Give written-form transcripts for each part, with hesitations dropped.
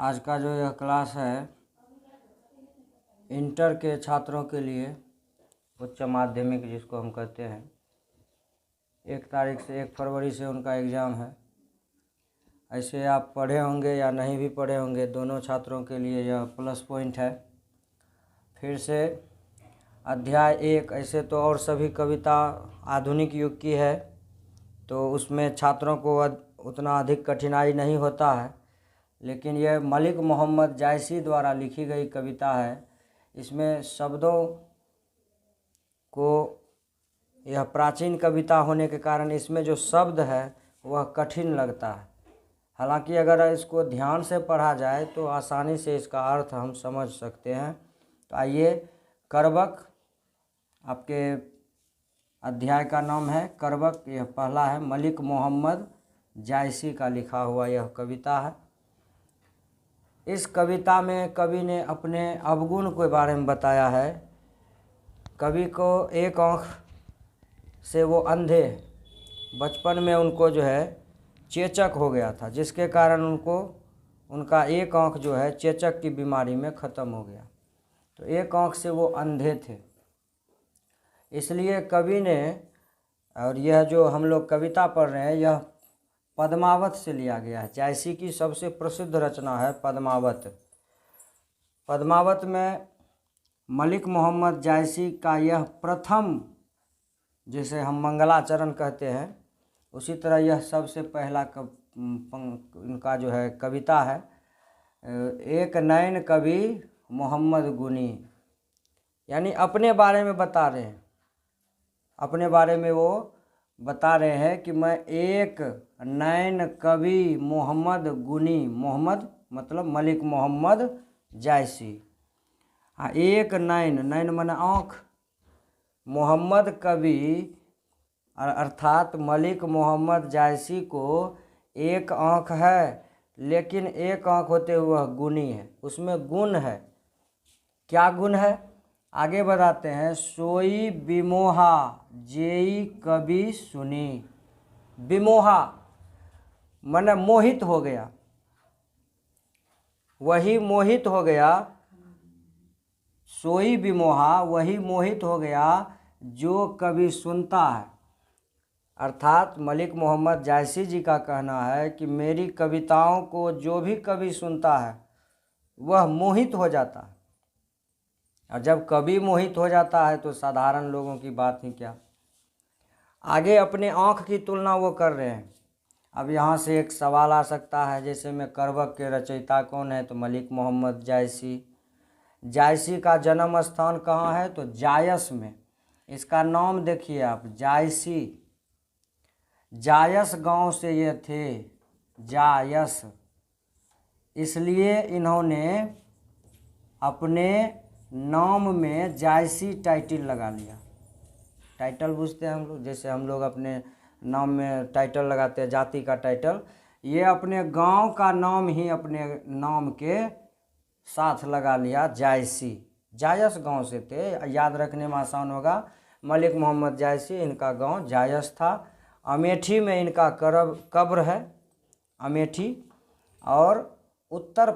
आज का जो यह क्लास है इंटर के छात्रों के लिए, उच्च माध्यमिक जिसको हम कहते हैं, 1 फरवरी से उनका एग्ज़ाम है। ऐसे आप पढ़े होंगे या नहीं भी पढ़े होंगे, दोनों छात्रों के लिए यह प्लस पॉइंट है। फिर से अध्याय 1, ऐसे तो और सभी कविता आधुनिक युग की है, तो उसमें छात्रों को उतना अधिक कठिनाई नहीं होता है, लेकिन यह मलिक मोहम्मद जायसी द्वारा लिखी गई कविता है। इसमें शब्दों को, यह प्राचीन कविता होने के कारण इसमें जो शब्द है वह कठिन लगता है। हालांकि अगर इसको ध्यान से पढ़ा जाए तो आसानी से इसका अर्थ हम समझ सकते हैं। तो आइए, करबक आपके अध्याय का नाम है करबक। यह पहला है, मलिक मोहम्मद जायसी का लिखा हुआ यह कविता है। इस कविता में कवि ने अपने अवगुण के बारे में बताया है। कवि को एक आँख से वो अंधे, बचपन में उनको जो है चेचक हो गया था, जिसके कारण उनका एक आँख जो है चेचक की बीमारी में ख़त्म हो गया। तो एक आँख से वो अंधे थे। इसलिए कवि ने, और यह जो हम लोग कविता पढ़ रहे हैं यह पद्मावत से लिया गया है। जायसी की सबसे प्रसिद्ध रचना है पद्मावत। पद्मावत में मलिक मोहम्मद जायसी का यह प्रथम, जिसे हम मंगलाचरण कहते हैं, उसी तरह यह सबसे पहला इनका जो है कविता है। एक नैन कवि मोहम्मद गुनी, यानी अपने बारे में बता रहे हैं। अपने बारे में वो बता रहे हैं कि मैं एक नैन कवि मोहम्मद गुनी, मोहम्मद मतलब मलिक मोहम्मद जायसी, एक नैन, नैन माने आँख, मोहम्मद कवि अर्थात मलिक मोहम्मद जायसी को एक आँख है, लेकिन एक आँख होते हुए गुनी है, उसमें गुण है। क्या गुण है आगे बताते हैं। सोई विमोहा जेई कवि सुनी। विमोहा माने मोहित हो गया, वही मोहित हो गया। सोई विमोहा, वही मोहित हो गया जो कवि सुनता है। अर्थात मलिक मोहम्मद जायसी जी का कहना है कि मेरी कविताओं को जो भी कवि सुनता है वह मोहित हो जाता है। और जब कवि मोहित हो जाता है तो साधारण लोगों की बात ही क्या। आगे अपने आँख की तुलना वो कर रहे हैं। अब यहाँ से एक सवाल आ सकता है, जैसे में करबक के रचयिता कौन है, तो मलिक मोहम्मद जायसी। जायसी का जन्म स्थान कहाँ है, तो जायस में। इसका नाम देखिए आप, जायसी, जायस गांव से ये थे, जायस। इसलिए इन्होंने अपने नाम में जायसी टाइटल लगा लिया। टाइटल बुझते हैं हम लोग, जैसे हम लोग अपने नाम में टाइटल लगाते हैं, जाति का टाइटल। ये अपने गांव का नाम ही अपने नाम के साथ लगा लिया, जायसी। जायस गांव से थे, याद रखने में आसान होगा। मलिक मोहम्मद जायसी, इनका गांव जायस था। अमेठी में इनका कब्र है, अमेठी। और उत्तर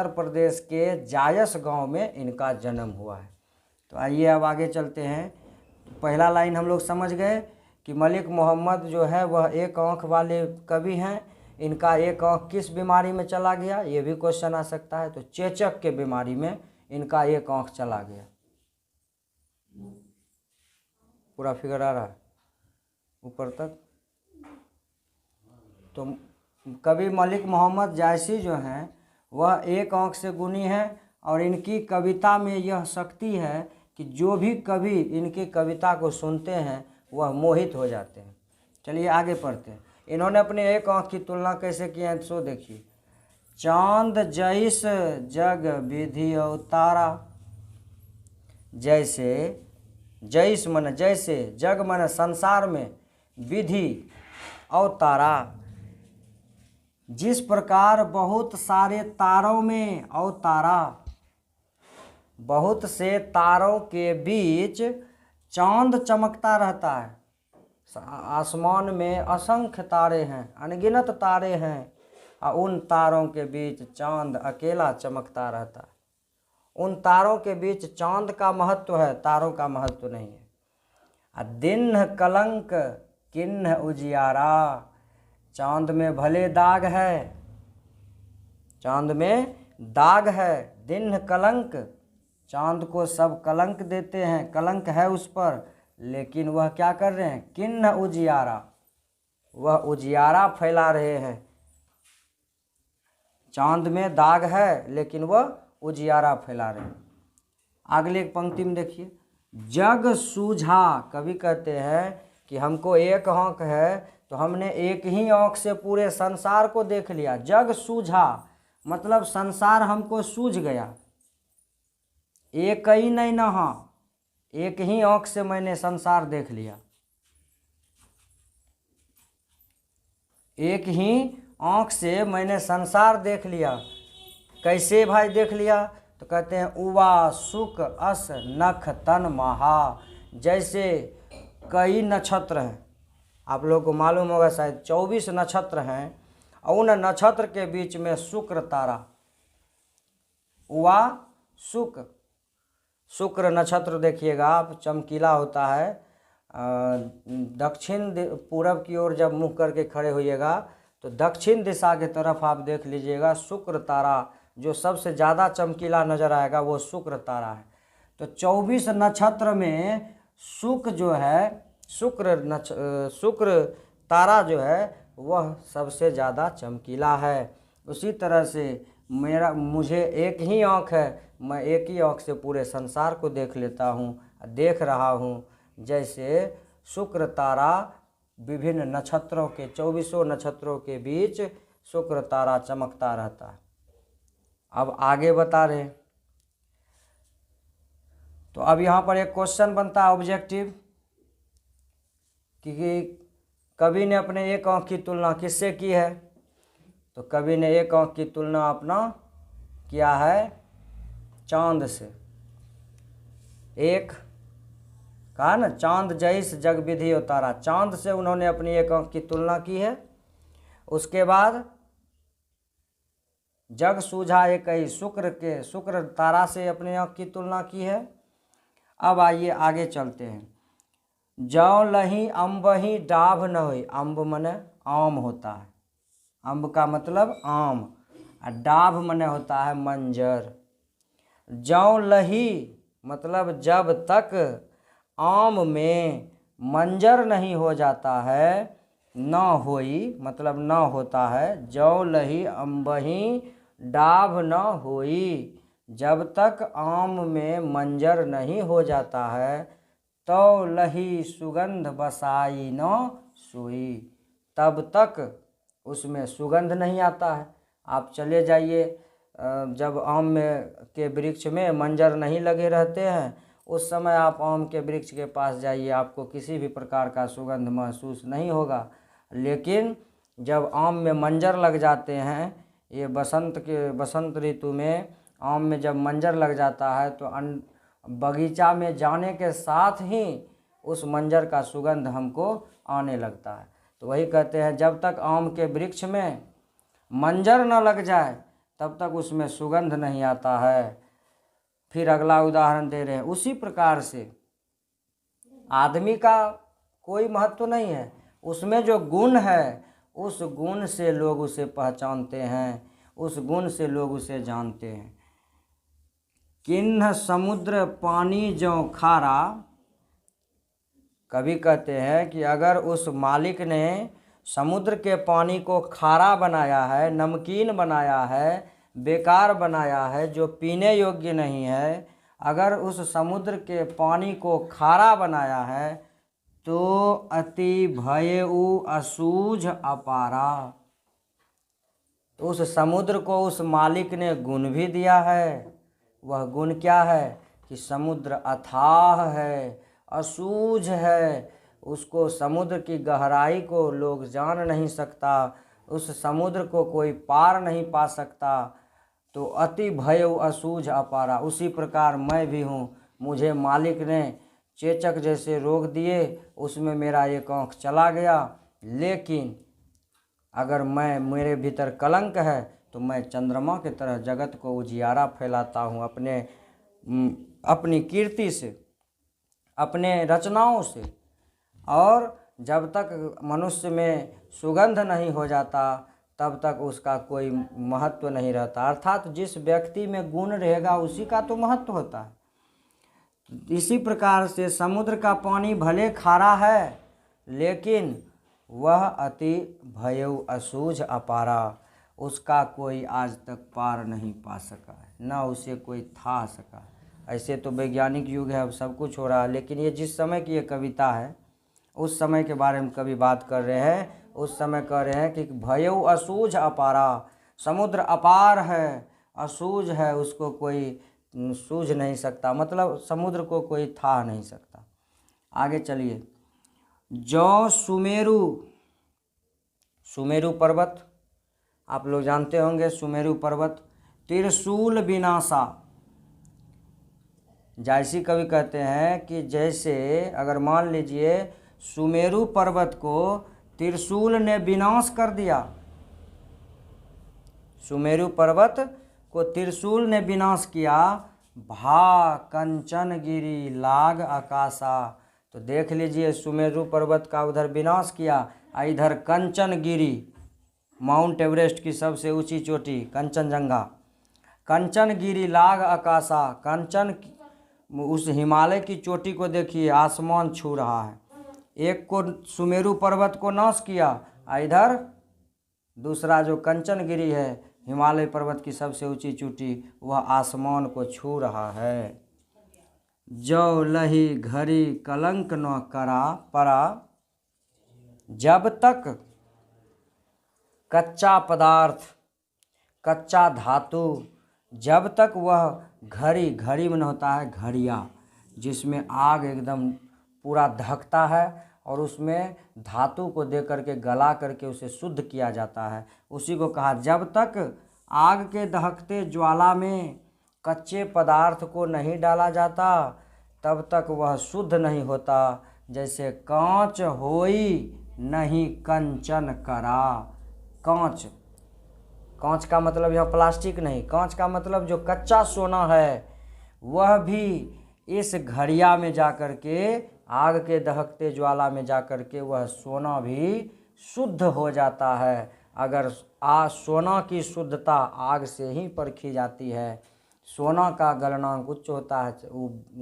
प्रदेश के जायस गांव में इनका जन्म हुआ है। तो आइए अब आगे चलते हैं। पहला लाइन हम लोग समझ गए कि मलिक मोहम्मद जो है वह एक आँख वाले कवि हैं। इनका एक आँख किस बीमारी में चला गया, ये भी क्वेश्चन आ सकता है। तो चेचक के बीमारी में इनका एक आँख चला गया। पूरा फिगर आ रहा है ऊपर तक। तो कवि मलिक मोहम्मद जायसी जो हैं वह एक आँख से गुनी है, और इनकी कविता में यह शक्ति है कि जो भी कवि इनकी कविता को सुनते हैं वह मोहित हो जाते हैं। चलिए आगे पढ़ते हैं। इन्होंने अपने एक आँख की तुलना कैसे की है, सो देखिए। चांद जैस जग विधि अवतारा, जैसे, जैस मन जैसे, जग मन संसार में, विधि अवतारा, जिस प्रकार बहुत सारे तारों में अवतारा, बहुत से तारों के बीच चांद चमकता रहता है। आसमान में असंख्य तारे हैं, अनगिनत तारे हैं, और उन तारों के बीच चांद अकेला चमकता रहता है। उन तारों के बीच चांद का महत्व है, तारों का महत्व नहीं है। दिन कलंक किन्ह उजियारा, चांद में भले दाग है, चांद में दाग है। दिन कलंक, चांद को सब कलंक देते हैं, कलंक है उस पर, लेकिन वह क्या कर रहे हैं? किन्ह उजियारा, वह उजियारा फैला रहे हैं। चांद में दाग है लेकिन वह उजियारा फैला रहे हैं। अगले एक पंक्ति में देखिए, जग सूझा, कवि कहते हैं कि हमको एक आँख है तो हमने एक ही आँख से पूरे संसार को देख लिया। जग सूझा मतलब संसार हमको सूझ गया। एक ही नहीं नहा, एक ही आँख से मैंने संसार देख लिया। एक ही आँख से मैंने संसार देख लिया। कैसे भाई देख लिया? तो कहते हैं उवा सुक अस नख तन महा, जैसे कई नक्षत्र हैं, आप लोगों को मालूम होगा शायद 24 नक्षत्र हैं, और उन नक्षत्र के बीच में शुक्र तारा, उवा शुक, शुक्र नक्षत्र देखिएगा आप, चमकीला होता है। दक्षिण पूरब की ओर जब मुँह करके खड़े होइएगा तो दक्षिण दिशा की तरफ आप देख लीजिएगा, शुक्र तारा जो सबसे ज़्यादा चमकीला नज़र आएगा वो शुक्र तारा है। तो 24 नक्षत्र में शुक्र जो है, शुक्र तारा जो है वह सबसे ज़्यादा चमकीला है। उसी तरह से मुझे एक ही आँख है, मैं एक ही आँख से पूरे संसार को देख लेता हूँ, देख रहा हूँ। जैसे शुक्र तारा विभिन्न नक्षत्रों के 24 नक्षत्रों के बीच शुक्र तारा चमकता रहता है। अब आगे बता रहे, तो अब यहाँ पर एक क्वेश्चन बनता है ऑब्जेक्टिव कि कवि ने अपने एक आँख की तुलना किससे की है? तो कवि ने एक आँख की तुलना अपना किया है चांद से। एक कहा ना, चांद जैस जग विधि उतारा, चांद से उन्होंने अपनी एक आँख की तुलना की है। उसके बाद जग सूझा एक ही, शुक्र तारा से अपने आँख की तुलना की है। अब आइए आगे चलते हैं। जौ लही अम्बही डाभ न होई, अम्ब मने आम होता है, अम्ब का मतलब आम, और डाभ मने होता है मंजर। जौ लही मतलब जब तक आम में मंजर नहीं हो जाता है, न होई मतलब न होता है। जौ लही अम्बही डाभ न होई, जब तक आम में मंजर नहीं हो जाता है, तो लही सुगंध बसाई न सोई, तब तक उसमें सुगंध नहीं आता है। आप चले जाइए, जब आम में के वृक्ष में मंजर नहीं लगे रहते हैं, उस समय आप आम के वृक्ष के पास जाइए, आपको किसी भी प्रकार का सुगंध महसूस नहीं होगा। लेकिन जब आम में मंजर लग जाते हैं, ये बसंत ऋतु में आम में जब मंजर लग जाता है तो बगीचा में जाने के साथ ही उस मंजर का सुगंध हमको आने लगता है। तो वही कहते हैं, जब तक आम के वृक्ष में मंजर न लग जाए तब तक उसमें सुगंध नहीं आता है। फिर अगला उदाहरण दे रहे हैं, उसी प्रकार से आदमी का कोई महत्व नहीं है, उसमें जो गुण है उस गुण से लोग उसे पहचानते हैं, उस गुण से लोग उसे जानते हैं। किन्ह समुद्र पानी जो खारा, कवि कहते हैं कि अगर उस मालिक ने समुद्र के पानी को खारा बनाया है, नमकीन बनाया है, बेकार बनाया है, जो पीने योग्य नहीं है, अगर उस समुद्र के पानी को खारा बनाया है तो अति भयउ असूझ अपारा, तो उस समुद्र को उस मालिक ने गुण भी दिया है। वह गुण क्या है कि समुद्र अथाह है, असूझ है, उसको समुद्र की गहराई को लोग जान नहीं सकता, उस समुद्र को कोई पार नहीं पा सकता। तो अति भय असूझ अपारा, उसी प्रकार मैं भी हूँ। मुझे मालिक ने चेचक जैसे रोग दिए, उसमें मेरा एक आँख चला गया, लेकिन अगर मेरे भीतर कलंक है तो मैं चंद्रमा की तरह जगत को उजियारा फैलाता हूँ अपनी कीर्ति से, अपने रचनाओं से। और जब तक मनुष्य में सुगंध नहीं हो जाता तब तक उसका कोई महत्व नहीं रहता। अर्थात जिस व्यक्ति में गुण रहेगा उसी का तो महत्व होता है। इसी प्रकार से समुद्र का पानी भले खारा है लेकिन वह अति भयउ असूझ अपारा, उसका कोई आज तक पार नहीं पा सका है, ना उसे कोई था सका है। ऐसे तो वैज्ञानिक युग है, अब सब कुछ हो रहा है, लेकिन ये जिस समय की ये कविता है उस समय के बारे में कवि बात कर रहे हैं। उस समय कह रहे हैं कि भयउ असूझ अपारा, समुद्र अपार है, असूझ है, उसको कोई सूझ नहीं सकता, मतलब समुद्र को कोई था नहीं सकता। आगे चलिए। जो सुमेरु पर्वत आप लोग जानते होंगे। सुमेरु पर्वत त्रिशूल विनाशा, जैसी कवि कहते हैं कि जैसे अगर मान लीजिए सुमेरु पर्वत को त्रिशूल ने विनाश कर दिया, सुमेरु पर्वत को त्रिशूल ने विनाश किया, भा कंचन गिरी लाग आकाशा। तो देख लीजिए सुमेरु पर्वत का उधर विनाश किया, इधर कंचन गिरी, माउंट एवरेस्ट की सबसे ऊंची चोटी कंचनजंगा, कंचन गिरी लाग आकाशा, कंचन उस हिमालय की चोटी को देखिए, आसमान छू रहा है। एक को सुमेरु पर्वत को नाश किया, इधर दूसरा जो कंचनगिरी है हिमालय पर्वत की सबसे ऊंची चोटी, वह आसमान को छू रहा है। जो लही घड़ी कलंक न करा परा, जब तक कच्चा पदार्थ, कच्चा धातु, जब तक वह घड़ी, घड़ी में होता है घड़िया, जिसमें आग एकदम पूरा धकता है और उसमें धातु को दे करके गला करके उसे शुद्ध किया जाता है, उसी को कहा। जब तक आग के दहकते ज्वाला में कच्चे पदार्थ को नहीं डाला जाता तब तक वह शुद्ध नहीं होता। जैसे कांच होई नहीं कंचन करा, कांच, कांच का मतलब यहाँ प्लास्टिक नहीं, कांच का मतलब जो कच्चा सोना है वह भी इस घड़िया में जा कर के, आग के दहकते ज्वाला में जा कर के वह सोना भी शुद्ध हो जाता है। अगर सोना की शुद्धता आग से ही परखी जाती है। सोना का गलनांक उच्च होता है,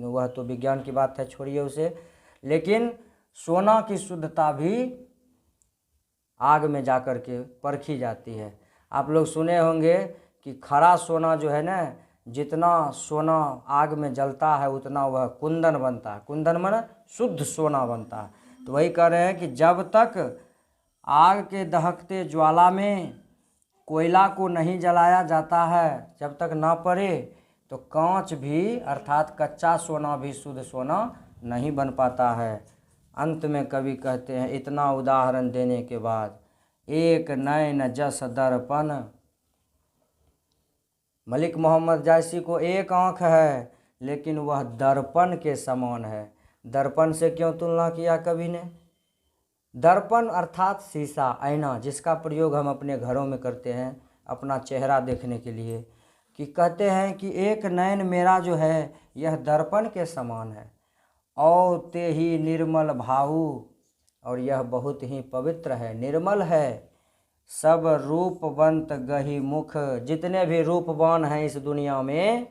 वह तो विज्ञान की बात है, छोड़िए उसे, लेकिन सोना की शुद्धता भी आग में जा कर के परखी जाती है। आप लोग सुने होंगे कि खरा सोना जो है ना, जितना सोना आग में जलता है उतना वह कुंदन बनता है, कुंदन माने शुद्ध सोना बनता है। तो वही कह रहे हैं कि जब तक आग के दहकते ज्वाला में कोयला को नहीं जलाया जाता है, जब तक ना पड़े, तो कांच भी अर्थात कच्चा सोना भी शुद्ध सोना नहीं बन पाता है। अंत में कवि कहते हैं, इतना उदाहरण देने के बाद, एक नैन जस दर्पण, मलिक मोहम्मद जायसी को एक आँख है लेकिन वह दर्पण के समान है। दर्पण से क्यों तुलना किया कवि ने? दर्पण अर्थात शीशा, आईना, जिसका प्रयोग हम अपने घरों में करते हैं अपना चेहरा देखने के लिए, कि कहते हैं कि एक नयन मेरा जो है यह दर्पण के समान है, और ते ही निर्मल भावु, और यह बहुत ही पवित्र है, निर्मल है। सब रूपवंत गही मुख, जितने भी रूपवान हैं इस दुनिया में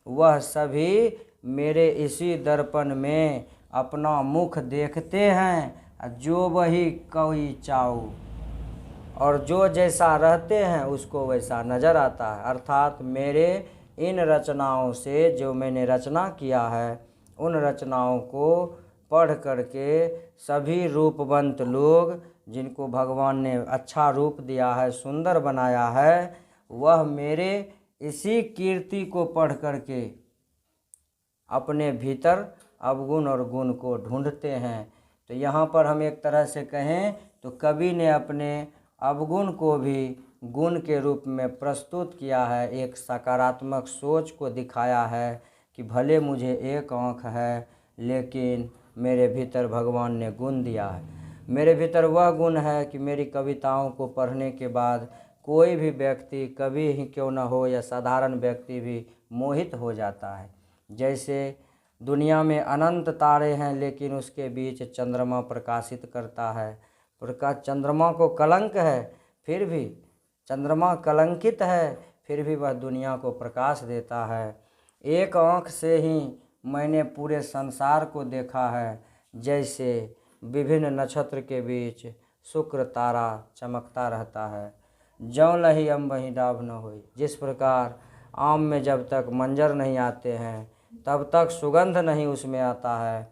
वह सभी मेरे इसी दर्पण में अपना मुख देखते हैं। जो वही कोई चाऊ, और जो जैसा रहते हैं उसको वैसा नज़र आता है। अर्थात मेरे इन रचनाओं से, जो मैंने रचना किया है, उन रचनाओं को पढ़ करके सभी रूपवंत लोग, जिनको भगवान ने अच्छा रूप दिया है, सुंदर बनाया है, वह मेरे इसी कीर्ति को पढ़ करके अपने भीतर अवगुण और गुण को ढूंढते हैं। तो यहाँ पर हम एक तरह से कहें तो कवि ने अपने अवगुण को भी गुण के रूप में प्रस्तुत किया है, एक सकारात्मक सोच को दिखाया है कि भले मुझे एक आँख है लेकिन मेरे भीतर भगवान ने गुण दिया है। मेरे भीतर वह गुण है कि मेरी कविताओं को पढ़ने के बाद कोई भी व्यक्ति कभी ही क्यों न हो या साधारण व्यक्ति भी मोहित हो जाता है। जैसे दुनिया में अनंत तारे हैं लेकिन उसके बीच चंद्रमा प्रकाशित करता है। चंद्रमा को कलंक है फिर भी, चंद्रमा कलंकित है फिर भी वह दुनिया को प्रकाश देता है। एक आँख से ही मैंने पूरे संसार को देखा है, जैसे विभिन्न नक्षत्र के बीच शुक्र तारा चमकता रहता है। ज्यों लही अम्बही डाभ न होई। जिस प्रकार आम में जब तक मंजर नहीं आते हैं तब तक सुगंध नहीं उसमें आता है,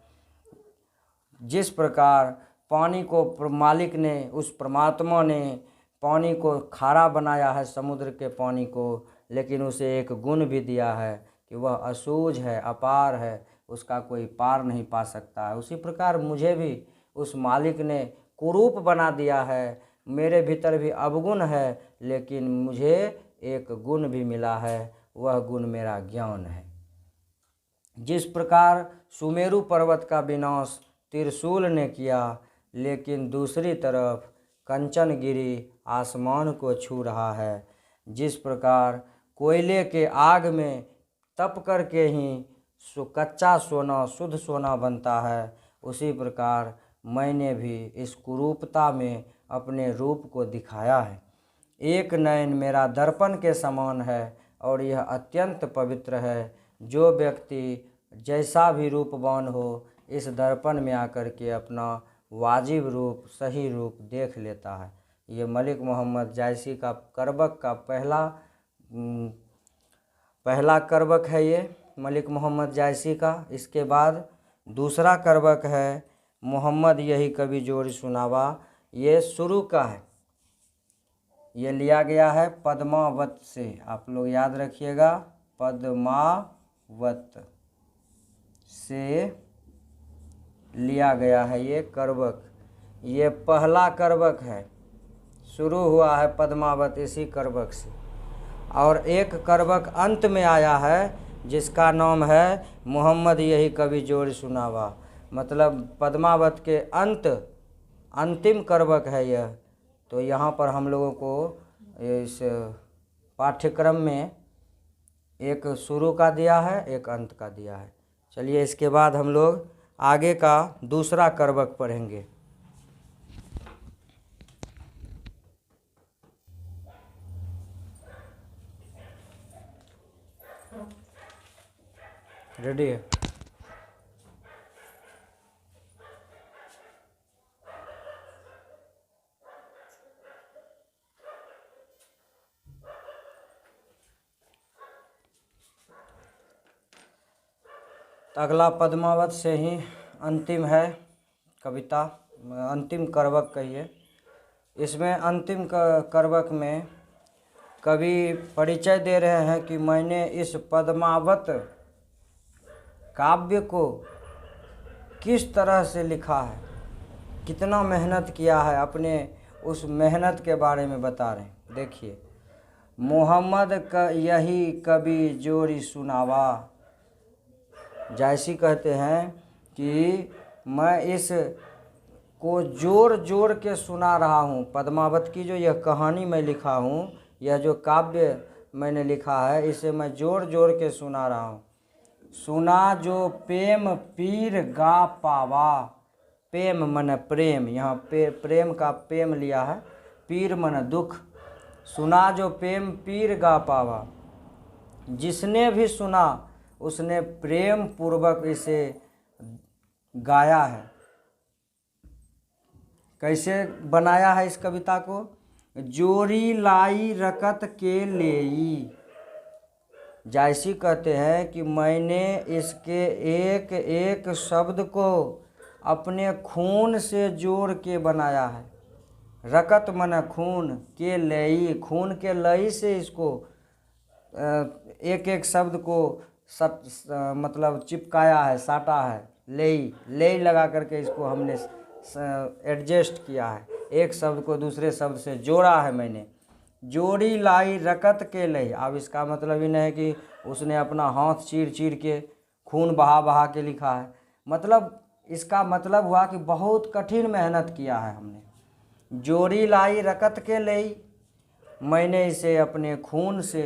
जिस प्रकार पानी को मालिक ने, उस परमात्मा ने पानी को खारा बनाया है, समुद्र के पानी को, लेकिन उसे एक गुण भी दिया है कि वह असूझ है, अपार है, उसका कोई पार नहीं पा सकता है। उसी प्रकार मुझे भी उस मालिक ने कुरूप बना दिया है। मेरे भीतर भी अवगुण है लेकिन मुझे एक गुण भी मिला है, वह गुण मेरा ज्ञान है। जिस प्रकार सुमेरु पर्वत का विनाश त्रिशूल ने किया, लेकिन दूसरी तरफ कंचनगिरी आसमान को छू रहा है। जिस प्रकार कोयले के आग में तप करके ही कच्चा सोना शुद्ध सोना बनता है, उसी प्रकार मैंने भी इस कुरूपता में अपने रूप को दिखाया है। एक नयन मेरा दर्पण के समान है और यह अत्यंत पवित्र है। जो व्यक्ति जैसा भी रूपवान हो, इस दर्पण में आकर के अपना वाजिब रूप, सही रूप देख लेता है। ये मलिक मोहम्मद जायसी का करबक का पहला करबक है ये मलिक मोहम्मद जायसी का। इसके बाद दूसरा करबक है मोहम्मद यही कभी जोड़ी सुनावा। ये शुरू का है, ये लिया गया है पद्मावत से। आप लोग याद रखिएगा, पद्मावत से लिया गया है ये करबक। ये पहला करबक है, शुरू हुआ है पद्मावत इसी करबक से। और एक करबक अंत में आया है जिसका नाम है मोहम्मद यही कभी जोड़ी सुनावा। मतलब पद्मावत के अंतिम करबक है यह। तो यहाँ पर हम लोगों को इस पाठ्यक्रम में एक शुरू का दिया है, एक अंत का दिया है। चलिए इसके बाद हम लोग आगे का दूसरा करबक पढ़ेंगे। रेडी है? अगला पद्मावत से ही अंतिम है कविता, अंतिम करबक कहिए। इसमें अंतिम करबक में कवि परिचय दे रहे हैं कि मैंने इस पद्मावत काव्य को किस तरह से लिखा है, कितना मेहनत किया है, अपने उस मेहनत के बारे में बता रहे हैं। देखिए, मोहम्मद का यही कभी जोड़ी सुनावा। जायसी कहते हैं कि मैं इस को जोर जोर के सुना रहा हूँ। पद्मावत की जो यह कहानी मैं लिखा हूँ, यह जो काव्य मैंने लिखा है, इसे मैं जोर जोर के सुना रहा हूँ। सुना जो प्रेम पीर गा पावा। प्रेम मन प्रेम, यहाँ प्रेम का प्रेम लिया है, पीर मन दुख। सुना जो प्रेम पीर गा पावा। जिसने भी सुना उसने प्रेम पूर्वक इसे गाया है। कैसे बनाया है इस कविता को? जोरी लाई रकत के लेई। जायसी कहते हैं कि मैंने इसके एक एक शब्द को अपने खून से जोड़ के बनाया है। रकत मन खून, के लई, खून के लई से इसको एक एक शब्द को मतलब चिपकाया है, साटा है। ले लगा करके इसको हमने एडजस्ट किया है, एक शब्द को दूसरे शब्द से जोड़ा है मैंने। जोड़ी लाई रकत के लई। अब इसका मतलब ही नहीं है कि उसने अपना हाथ चीर चीर के खून बहा बहा के लिखा है। मतलब इसका मतलब हुआ कि बहुत कठिन मेहनत किया है हमने। जोरी लाई रकत के लई, मैंने इसे अपने खून से,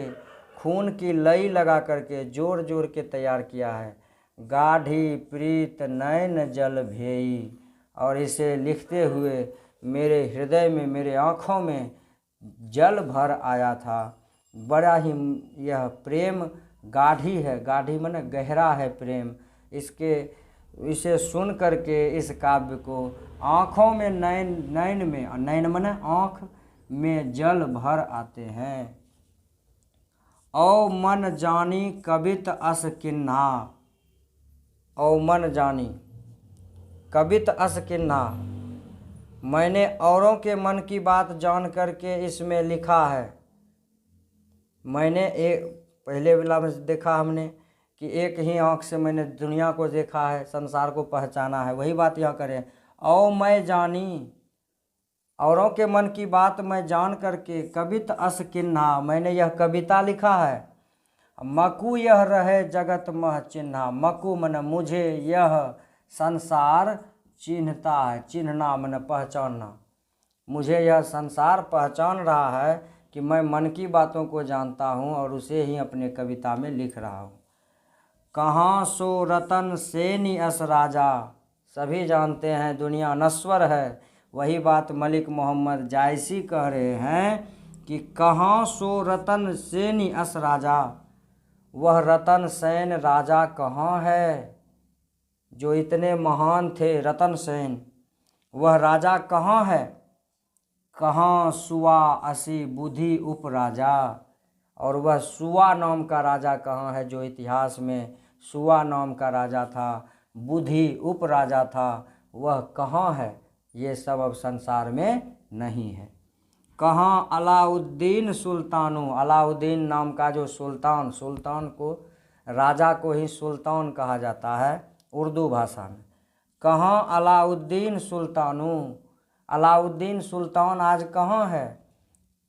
खून की लई लगा करके जोड़ जोड़ के तैयार किया है। गाढ़ी प्रीत नैन जल भेई, और इसे लिखते हुए मेरे हृदय में, मेरे आँखों में जल भर आया था। बड़ा ही यह प्रेम गाढ़ी है, गाढ़ी माने गहरा है प्रेम। इसे सुन करके इस काव्य को आँखों में, नैन में, नैन माने आँख में जल भर आते हैं। औ मन जानी कबित अस किन्हा, औ मन जानी कबित अस किन्हा, मैंने औरों के मन की बात जान करके इसमें लिखा है। मैंने एक पहले वाला में देखा हमने कि एक ही आँख से मैंने दुनिया को देखा है, संसार को पहचाना है, वही बात यहाँ करें। औ मैं जानी, औरों के मन की बात मैं जान करके कबित अस किन्हा, मैंने यह कविता लिखा है। मकु यह रहे जगत मह चिन्हा, मकु मन मुझे यह संसार चिन्हता है, चिन्हना मन पहचानना, मुझे यह संसार पहचान रहा है कि मैं मन की बातों को जानता हूँ और उसे ही अपने कविता में लिख रहा हूँ। कहाँ सो रतन सेनी अस राजा, सभी जानते हैं दुनिया नश्वर है, वही बात मलिक मोहम्मद जायसी कह रहे हैं कि कहाँ सो रतन सेनी अस राजा, वह रतन सेन राजा कहाँ है जो इतने महान थे। रतन सेन वह राजा कहाँ है। कहाँ सुआ असी बुद्धि उप राजा, और वह सुआ नाम का राजा कहाँ है जो इतिहास में सुआ नाम का राजा था, बुद्धि उप राजा था, वह कहाँ है। ये सब अब संसार में नहीं है। कहाँ अलाउद्दीन सुल्तानो, अलाउद्दीन नाम का जो सुल्तान, सुल्तान को, राजा को ही सुल्तान कहा जाता है उर्दू भाषा में। कहाँ अलाउद्दीन सुल्तानो, अलाउद्दीन सुल्तान आज कहाँ है।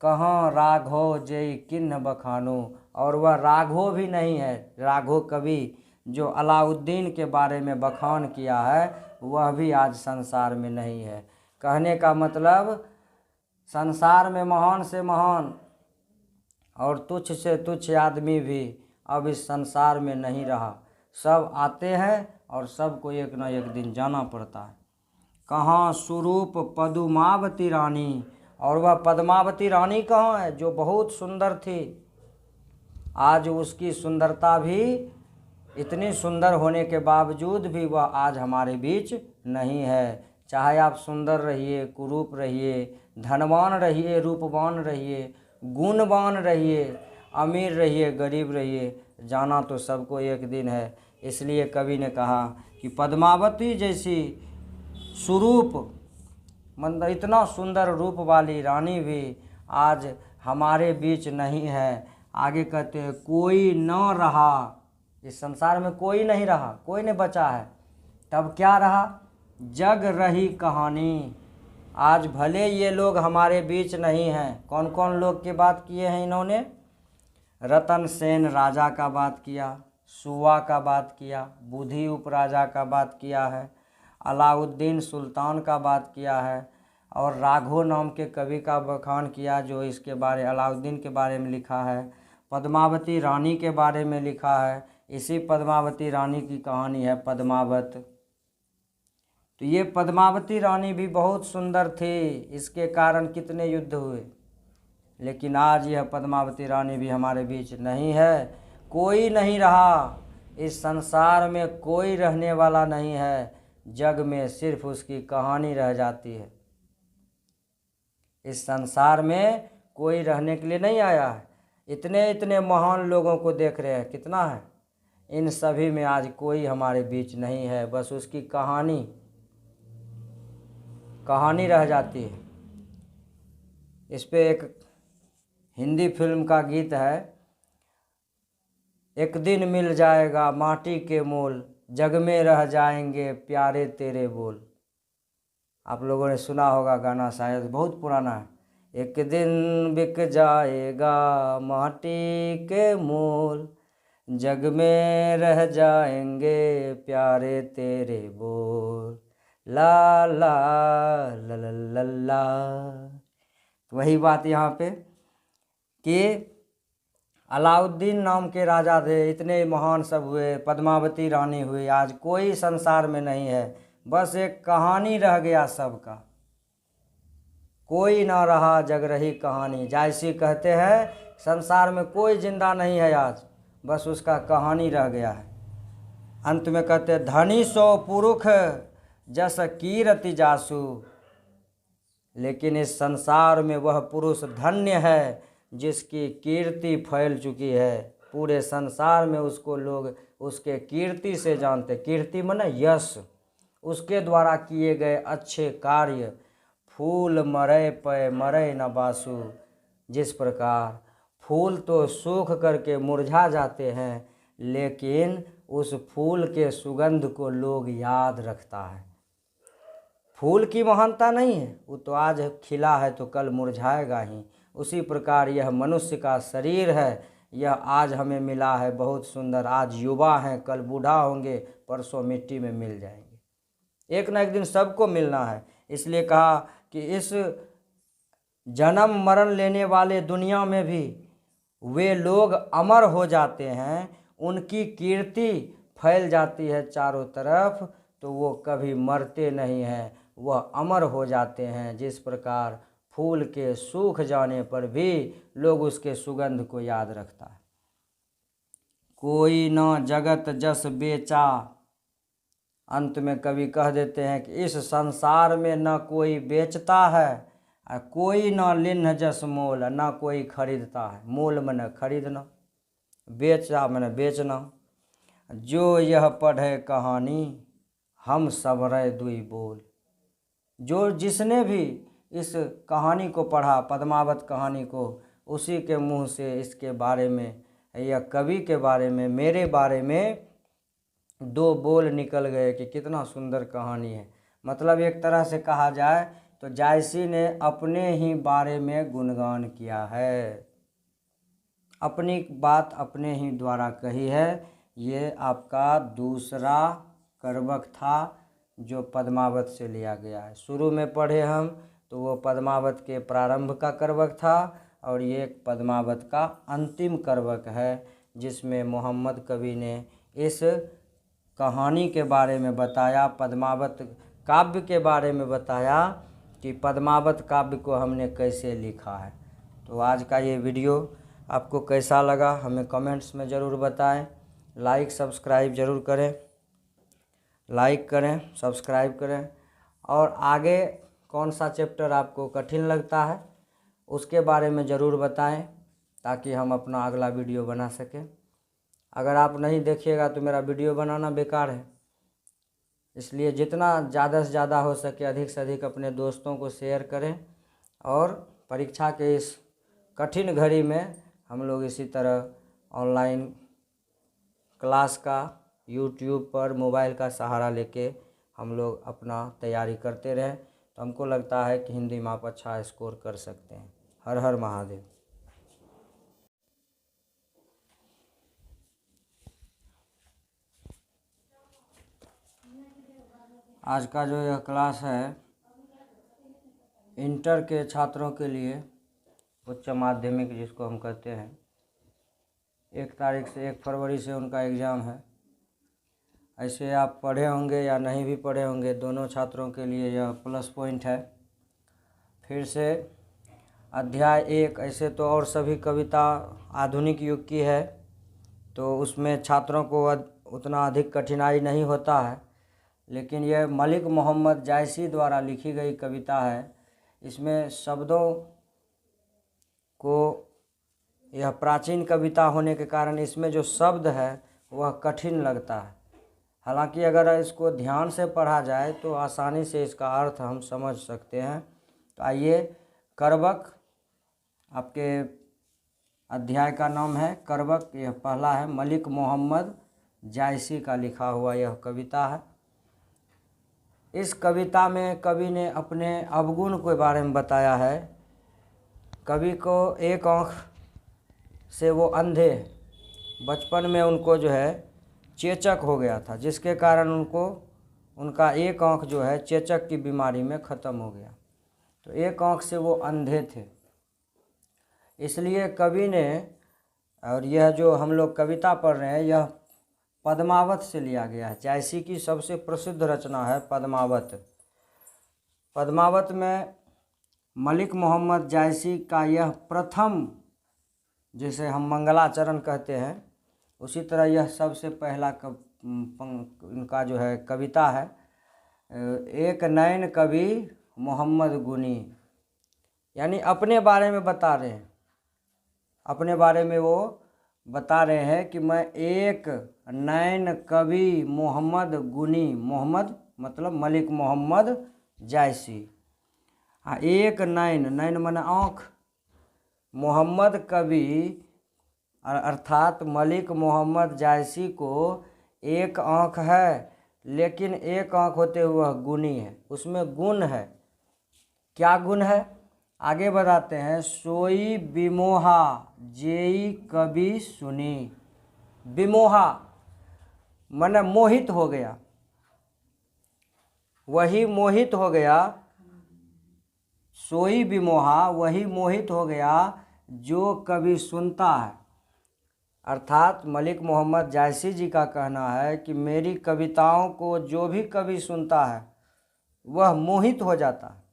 कहाँ राघव जय किन्ह बखानो, और वह राघव भी नहीं है, राघव कवि जो अलाउद्दीन के बारे में बखान किया है वह भी आज संसार में नहीं है। कहने का मतलब संसार में महान से महान और तुच्छ से तुच्छ आदमी भी अब इस संसार में नहीं रहा। सब आते हैं और सबको एक न एक दिन जाना पड़ता है। कहाँ स्वरूप पद्मावती रानी, और वह पद्मावती रानी कहाँ है जो बहुत सुंदर थी। आज उसकी सुंदरता भी, इतनी सुंदर होने के बावजूद भी वह आज हमारे बीच नहीं है। चाहे आप सुंदर रहिए, कुरूप रहिए, धनवान रहिए, रूपवान रहिए, गुणवान रहिए, अमीर रहिए, गरीब रहिए, जाना तो सबको एक दिन है। इसलिए कवि ने कहा कि पद्मावती जैसी स्वरूप, मतलब इतना सुंदर रूप वाली रानी भी आज हमारे बीच नहीं है। आगे कहते हैं कोई न रहा, इस संसार में कोई नहीं रहा, कोई नहीं बचा है। तब क्या रहा, जग रही कहानी। आज भले ये लोग हमारे बीच नहीं हैं। कौन कौन लोग की बात किए हैं इन्होंने। रतन सेन राजा का बात किया, सुवा का बात किया, बुद्धि उपराजा का बात किया है, अलाउद्दीन सुल्तान का बात किया है, और राघव नाम के कवि का बखान किया जो इसके बारे, अलाउद्दीन के बारे में लिखा है। पद्मावती रानी के बारे में लिखा है। इसी पद्मावती रानी की कहानी है पद्मावत। तो ये पद्मावती रानी भी बहुत सुंदर थी, इसके कारण कितने युद्ध हुए। लेकिन आज यह पद्मावती रानी भी हमारे बीच नहीं है। कोई नहीं रहा, इस संसार में कोई रहने वाला नहीं है। जग में सिर्फ उसकी कहानी रह जाती है। इस संसार में कोई रहने के लिए नहीं आया है। इतने इतने महान लोगों को देख रहे हैं, कितना है, इन सभी में आज कोई हमारे बीच नहीं है। बस उसकी कहानी रह जाती है। इस पे एक हिंदी फिल्म का गीत है, एक दिन मिल जाएगा माटी के मोल, जग में रह जाएंगे प्यारे तेरे बोल। आप लोगों ने सुना होगा गाना, शायद बहुत पुराना है। एक दिन बिक जाएगा माटी के मोल, जग में रह जाएंगे प्यारे तेरे बोल, ला ला ला ला ला ला। तो वही बात यहाँ पे कि अलाउद्दीन नाम के राजा थे, इतने महान सब हुए, पद्मावती रानी हुई, आज कोई संसार में नहीं है, बस एक कहानी रह गया सबका, कोई ना रहा जग रही कहानी। जैसी कहते हैं संसार में कोई जिंदा नहीं है आज, बस उसका कहानी रह गया है। अंत में कहते हैं धनी सो पुरुष जस कीरति जासु, लेकिन इस संसार में वह पुरुष धन्य है जिसकी कीर्ति फैल चुकी है। पूरे संसार में उसको लोग उसके कीर्ति से जानते। कीर्ति माने यश, उसके द्वारा किए गए अच्छे कार्य। फूल मरे पे मरे न बासु, जिस प्रकार फूल तो सूख करके मुरझा जाते हैं, लेकिन उस फूल के सुगंध को लोग याद रखता है। फूल की महानता नहीं है, वो तो आज खिला है तो कल मुरझाएगा ही। उसी प्रकार यह मनुष्य का शरीर है, यह आज हमें मिला है बहुत सुंदर, आज युवा हैं कल बूढ़ा होंगे, परसों मिट्टी में मिल जाएंगे। एक न एक दिन सबको मिलना है। इसलिए कहा कि इस जन्म मरण लेने वाले दुनिया में भी वे लोग अमर हो जाते हैं, उनकी कीर्ति फैल जाती है चारों तरफ, तो वो कभी मरते नहीं हैं, वह अमर हो जाते हैं। जिस प्रकार फूल के सूख जाने पर भी लोग उसके सुगंध को याद रखता है। कोई न जगत जस बेचा, अंत में कवि कह देते हैं कि इस संसार में न कोई बेचता है, कोई न लिन्ह जस मोल, न कोई खरीदता है। मोल मन खरीदना, बेचा मन बेचना। जो यह पढ़े कहानी हम सबरे दुई बोल, जो जिसने भी इस कहानी को पढ़ा, पद्मावत कहानी को, उसी के मुंह से इसके बारे में या कवि के बारे में, मेरे बारे में दो बोल निकल गए कि कितना सुंदर कहानी है। मतलब एक तरह से कहा जाए तो जायसी ने अपने ही बारे में गुणगान किया है, अपनी बात अपने ही द्वारा कही है। ये आपका दूसरा करवक था जो पद्मावत से लिया गया है। शुरू में पढ़े हम तो वो पद्मावत के प्रारंभ का करवक था, और ये पद्मावत का अंतिम करवक है, जिसमें मोहम्मद कवि ने इस कहानी के बारे में बताया, पद्मावत काव्य के बारे में बताया कि पद्मावत काव्य को हमने कैसे लिखा है। तो आज का ये वीडियो आपको कैसा लगा हमें कमेंट्स में ज़रूर बताएं। लाइक सब्सक्राइब ज़रूर करें, लाइक करें, सब्सक्राइब करें, और आगे कौन सा चैप्टर आपको कठिन लगता है उसके बारे में ज़रूर बताएं, ताकि हम अपना अगला वीडियो बना सकें। अगर आप नहीं देखिएगा तो मेरा वीडियो बनाना बेकार है। इसलिए जितना ज़्यादा से ज़्यादा हो सके, अधिक से अधिक अपने दोस्तों को शेयर करें, और परीक्षा के इस कठिन घड़ी में हम लोग इसी तरह ऑनलाइन क्लास का यूट्यूब पर मोबाइल का सहारा लेके हम लोग अपना तैयारी करते रहें, तो हमको लगता है कि हिंदी में आप अच्छा स्कोर कर सकते हैं। हर हर महादेव। आज का जो यह क्लास है इंटर के छात्रों के लिए, उच्च माध्यमिक जिसको हम कहते हैं, 1 तारीख से 1 फरवरी से उनका एग्ज़ाम है। ऐसे आप पढ़े होंगे या नहीं भी पढ़े होंगे, दोनों छात्रों के लिए यह प्लस पॉइंट है। फिर से अध्याय 1, ऐसे तो और सभी कविता आधुनिक युग की है, तो उसमें छात्रों को उतना अधिक कठिनाई नहीं होता है, लेकिन यह मलिक मोहम्मद जायसी द्वारा लिखी गई कविता है। इसमें शब्दों को, यह प्राचीन कविता होने के कारण इसमें जो शब्द है वह कठिन लगता है। हालांकि अगर इसको ध्यान से पढ़ा जाए तो आसानी से इसका अर्थ हम समझ सकते हैं। तो आइए, करवक आपके अध्याय का नाम है करवक, यह पहला है, मलिक मोहम्मद जायसी का लिखा हुआ यह कविता है। इस कविता में कवि ने अपने अवगुण के बारे में बताया है। कवि को एक आँख से वो अंधे हैं, बचपन में उनको जो है चेचक हो गया था, जिसके कारण उनका एक आँख जो है चेचक की बीमारी में ख़त्म हो गया। तो एक आँख से वो अंधे थे। इसलिए कवि ने, और यह जो हम लोग कविता पढ़ रहे हैं यह पद्मावत से लिया गया है। जायसी की सबसे प्रसिद्ध रचना है पद्मावत। पद्मावत में मलिक मोहम्मद जायसी का यह प्रथम, जिसे हम मंगलाचरण कहते हैं, उसी तरह यह सबसे पहला इनका जो है कविता है। एक नैन कवि मोहम्मद गुनी, यानी अपने बारे में बता रहे हैं, अपने बारे में वो बता रहे हैं कि मैं एक नैन कवि मोहम्मद गुनी, मोहम्मद मतलब मलिक मोहम्मद जायसी, हाँ एक नैन, नैन माने आँख, मोहम्मद कवि अर्थात मलिक मोहम्मद जायसी को एक आँख है, लेकिन एक आँख होते हुए वह गुनी है, उसमें गुण है। क्या गुण है आगे बताते हैं। सोई विमोहा जेई कवि सुनी। विमोहा माने मोहित हो गया, वही मोहित हो गया। सोई विमोहा वही मोहित हो गया जो कवि सुनता है। अर्थात मलिक मोहम्मद जायसी जी का कहना है कि मेरी कविताओं को जो भी कवि सुनता है वह मोहित हो जाता है,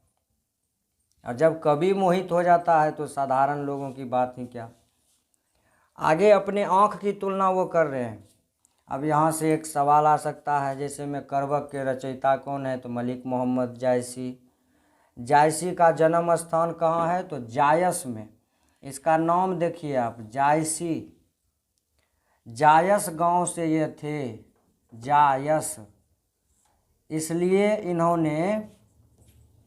और जब कवि मोहित हो जाता है तो साधारण लोगों की बात ही क्या। आगे अपने आँख की तुलना वो कर रहे हैं। अब यहाँ से एक सवाल आ सकता है, जैसे में करवक के रचयिता कौन है, तो मलिक मोहम्मद जायसी। जायसी का जन्म स्थान कहाँ है, तो जायस में। इसका नाम देखिए आप, जायसी, जायस गांव से ये थे, जायस। इसलिए इन्होंने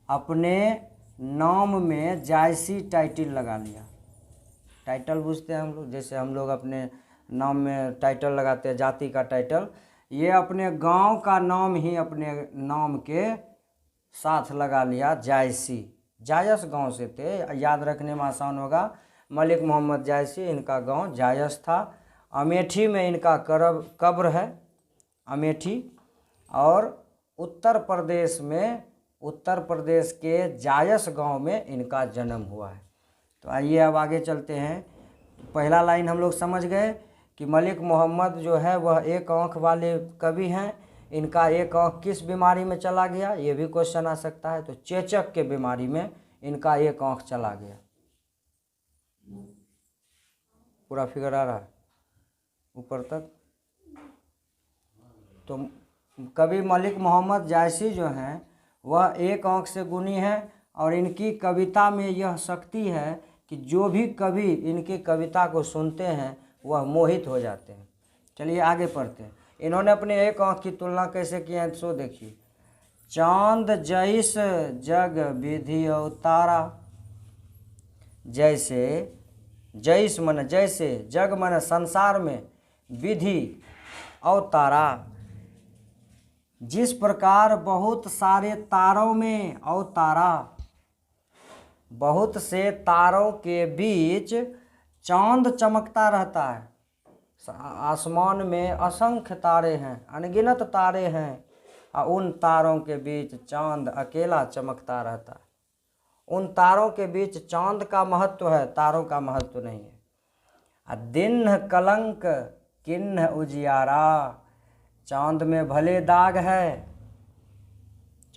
अपने नाम में जायसी टाइटल लगा लिया। टाइटल बुझते हैं हम लोग, जैसे हम लोग अपने नाम में टाइटल लगाते हैं, जाति का टाइटल, ये अपने गांव का नाम ही अपने नाम के साथ लगा लिया, जायसी। जायस गांव से थे, याद रखने में आसान होगा। मलिक मोहम्मद जायसी, इनका गांव जायस था। अमेठी में इनका कब्र है, अमेठी। और उत्तर प्रदेश के जायस गांव में इनका जन्म हुआ है। तो आइए अब आगे चलते हैं। पहला लाइन हम लोग समझ गए कि मलिक मोहम्मद जो है वह एक आँख वाले कवि हैं। इनका एक आँख किस बीमारी में चला गया, ये भी क्वेश्चन आ सकता है। तो चेचक के बीमारी में इनका एक आँख चला गया। पूरा फिगर आ रहा है ऊपर तक। तो कवि मलिक मोहम्मद जायसी जो हैं वह एक आँख से गुनी है, और इनकी कविता में यह शक्ति है कि जो भी कवि इनकी कविता को सुनते हैं वह मोहित हो जाते हैं। चलिए आगे पढ़ते हैं। इन्होंने अपने एक आँख की तुलना कैसे की है, सो देखिए। चांद जैस जग विधि अवतारा, जैसे, जैस मन जैसे, जग मन संसार में, विधि अवतारा, जिस प्रकार बहुत सारे तारों में अवतारा, बहुत से तारों के बीच चांद चमकता रहता है। आसमान में असंख्य तारे हैं, अनगिनत तारे हैं, और उन तारों के बीच चांद अकेला चमकता रहता है। उन तारों के बीच चांद का महत्व है, तारों का महत्व नहीं है। दिन कलंक किन्ह उजियारा, चांद में भले दाग है,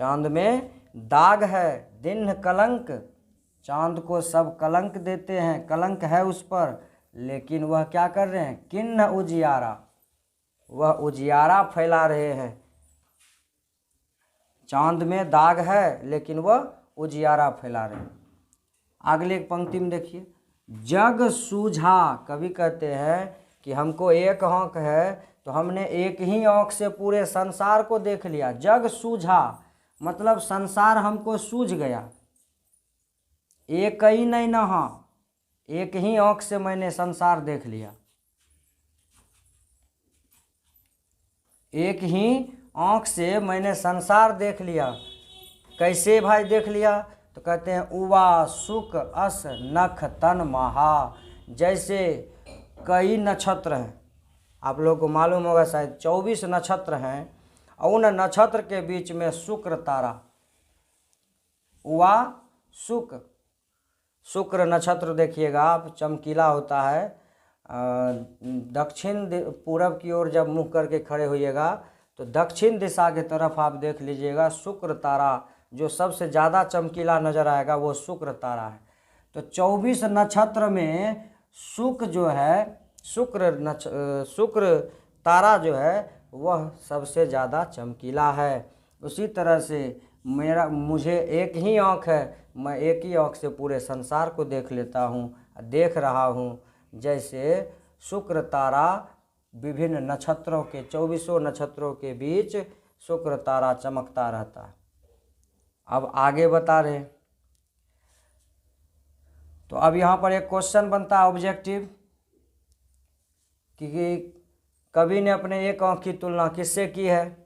चांद में दाग है। दिन कलंक, चांद को सब कलंक देते हैं, कलंक है उस पर, लेकिन वह क्या कर रहे हैं, किन्ह उजियारा, वह उजियारा फैला रहे हैं। चांद में दाग है लेकिन वह उजियारा फैला रहे हैं। अगले पंक्ति में देखिए, जग सूझा, कवि कहते हैं कि हमको एक आँख है तो हमने एक ही आँख से पूरे संसार को देख लिया। जग सूझा मतलब संसार हमको सूझ गया। एक ही नहीं नहा, एक ही आँख से मैंने संसार देख लिया। एक ही आँख से मैंने संसार देख लिया। कैसे भाई देख लिया, तो कहते हैं उवा सुक अस नख तन महा, जैसे कई नक्षत्र हैं, आप लोगों को मालूम होगा शायद 24 नक्षत्र हैं, और उन नक्षत्र के बीच में शुक्र तारा व शुक्र नक्षत्र देखिएगा आप, चमकीला होता है। दक्षिण पूरब की ओर जब मुँह करके खड़े होइएगा तो दक्षिण दिशा की तरफ आप देख लीजिएगा, शुक्र तारा जो सबसे ज़्यादा चमकीला नज़र आएगा वो शुक्र तारा है। तो 24 नक्षत्र में शुक्र तारा जो है वह सबसे ज़्यादा चमकीला है। उसी तरह से मुझे एक ही आँख है, मैं एक ही आँख से पूरे संसार को देख लेता हूँ, देख रहा हूँ। जैसे शुक्र तारा विभिन्न नक्षत्रों के 24 नक्षत्रों के बीच शुक्र तारा चमकता रहता है। अब आगे बता रहे, तो अब यहाँ पर एक क्वेश्चन बनता है ऑब्जेक्टिव कि कवि ने अपने एक आँख की तुलना किससे की है?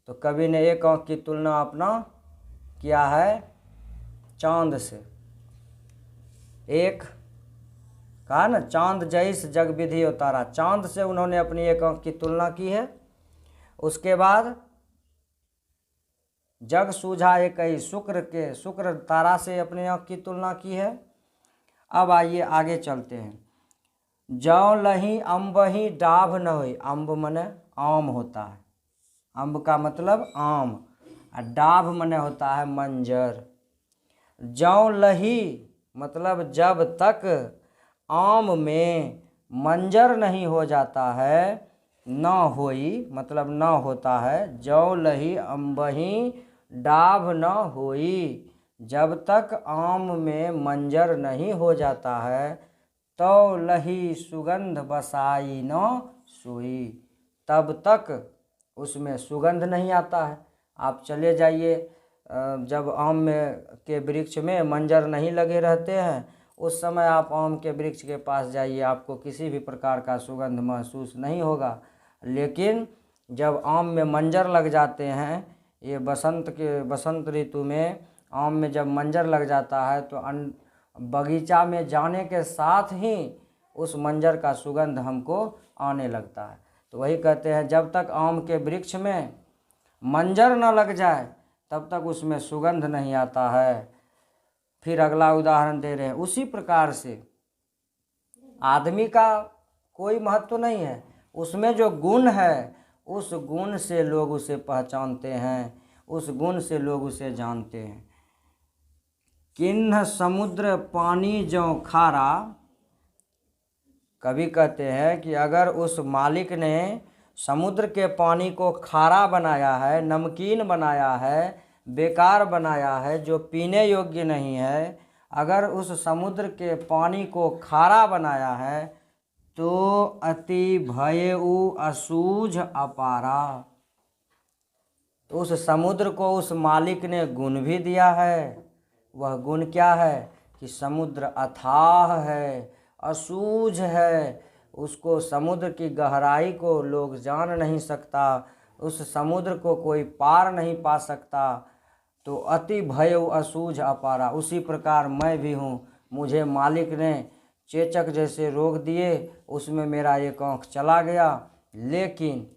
तो कवि ने एक आँख की तुलना अपना किया है चांद से। एक कहा ना, चांद जैस जग विधि उतारा, चांद से उन्होंने अपनी एक आँख की तुलना की है। उसके बाद जग सूझा एक ही, शुक्र तारा से अपने आँख की तुलना की है। अब आइए आगे चलते हैं। जौ लही अम्बही डाभ न होई, अम्ब मने आम होता है, अम्ब का मतलब आम, और डाभ मने होता है मंजर। जौ लही मतलब जब तक आम में मंजर नहीं हो जाता है, न होई मतलब न होता है। जौ लही अम्बही डाभ न होई, जब तक आम में मंजर नहीं हो जाता है, तो लही सुगंध बसाई न सोई, तब तक उसमें सुगंध नहीं आता है। आप चले जाइए, जब आम में के वृक्ष में मंजर नहीं लगे रहते हैं, उस समय आप आम के वृक्ष के पास जाइए, आपको किसी भी प्रकार का सुगंध महसूस नहीं होगा। लेकिन जब आम में मंजर लग जाते हैं, ये बसंत ऋतु में आम में जब मंजर लग जाता है तो बगीचा में जाने के साथ ही उस मंजर का सुगंध हमको आने लगता है। तो वही कहते हैं, जब तक आम के वृक्ष में मंजर न लग जाए तब तक उसमें सुगंध नहीं आता है। फिर अगला उदाहरण दे रहे हैं, उसी प्रकार से आदमी का कोई महत्व नहीं है, उसमें जो गुण है उस गुण से लोग उसे पहचानते हैं, उस गुण से लोग उसे जानते हैं। किन्ह समुद्र पानी जो खारा, कवि कहते हैं कि अगर उस मालिक ने समुद्र के पानी को खारा बनाया है, नमकीन बनाया है, बेकार बनाया है, जो पीने योग्य नहीं है, अगर उस समुद्र के पानी को खारा बनाया है तो अति भयउ असूझ अपारा। तो उस समुद्र को उस मालिक ने गुण भी दिया है। वह गुण क्या है कि समुद्र अथाह है, असूझ है, उसको समुद्र की गहराई को लोग जान नहीं सकता, उस समुद्र को कोई पार नहीं पा सकता। तो अति भय असूझ अपारा। उसी प्रकार मैं भी हूँ, मुझे मालिक ने चेचक जैसे रोग दिए, उसमें मेरा एक आँख चला गया, लेकिन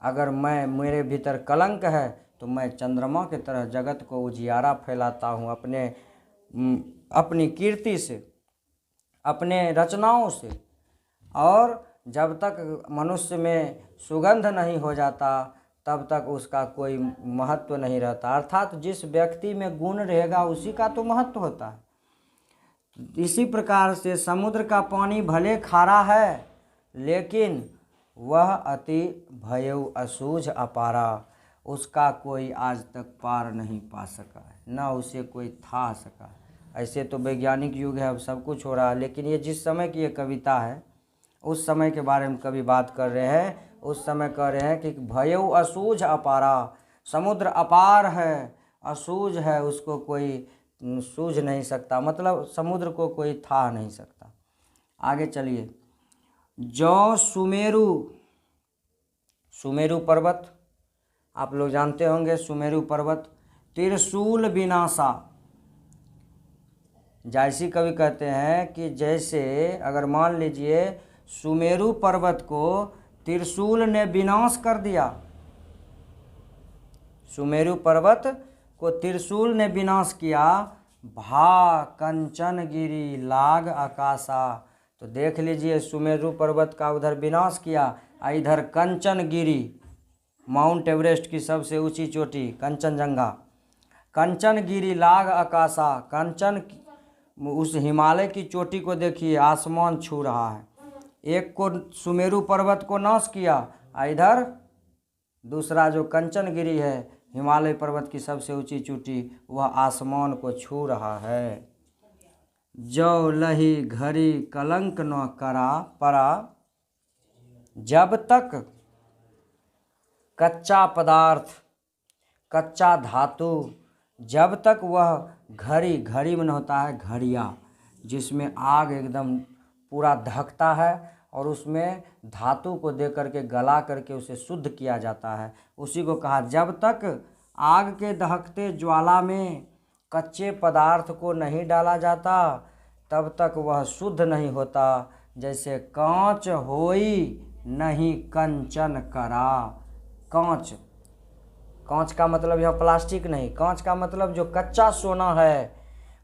अगर मेरे भीतर कलंक है तो मैं चंद्रमा की तरह जगत को उजियारा फैलाता हूँ अपनी कीर्ति से, अपने रचनाओं से। और जब तक मनुष्य में सुगंध नहीं हो जाता तब तक उसका कोई महत्व नहीं रहता। अर्थात जिस व्यक्ति में गुण रहेगा उसी का तो महत्व होता है। इसी प्रकार से समुद्र का पानी भले खारा है, लेकिन वह अति भयउ असूझ अपारा, उसका कोई आज तक पार नहीं पा सका है, ना उसे कोई था सका है। ऐसे तो वैज्ञानिक युग है, अब सब कुछ हो रहा है, लेकिन ये जिस समय की ये कविता है उस समय के बारे में कवि बात कर रहे हैं। उस समय कह रहे हैं कि भयउ असूझ अपारा, समुद्र अपार है, असूझ है, उसको कोई सूझ नहीं सकता, मतलब समुद्र को कोई था नहीं सकता। आगे चलिए। जो सुमेरु पर्वत आप लोग जानते होंगे, सुमेरु पर्वत त्रिशूल विनाशा। जैसी कवि कहते हैं कि जैसे अगर मान लीजिए सुमेरु पर्वत को त्रिशूल ने विनाश कर दिया। सुमेरु पर्वत को त्रिशूल ने विनाश किया। भा कंचन गिरी लाग आकाशा। तो देख लीजिए, सुमेरु पर्वत का उधर विनाश किया, इधर कंचन गिरी, माउंट एवरेस्ट की सबसे ऊंची चोटी कंचनजंगा, कंचन गिरी लाग आकाशा। कंचन उस हिमालय की चोटी को देखिए, आसमान छू रहा है। एक को सुमेरु पर्वत को नाश किया, इधर दूसरा जो कंचनगिरी है, हिमालय पर्वत की सबसे ऊंची चोटी, वह आसमान को छू रहा है। जो लही घड़ी कलंक न करा परा। जब तक कच्चा पदार्थ, कच्चा धातु, जब तक वह घड़ी, घड़ी में होता है घड़िया, जिसमें आग एकदम पूरा धकता है और उसमें धातु को दे करके गला करके उसे शुद्ध किया जाता है, उसी को कहा। जब तक आग के दहकते ज्वाला में कच्चे पदार्थ को नहीं डाला जाता, तब तक वह शुद्ध नहीं होता। जैसे कांच होई नहीं कंचन करा। कांच, कांच का मतलब यह प्लास्टिक नहीं, कांच का मतलब जो कच्चा सोना है,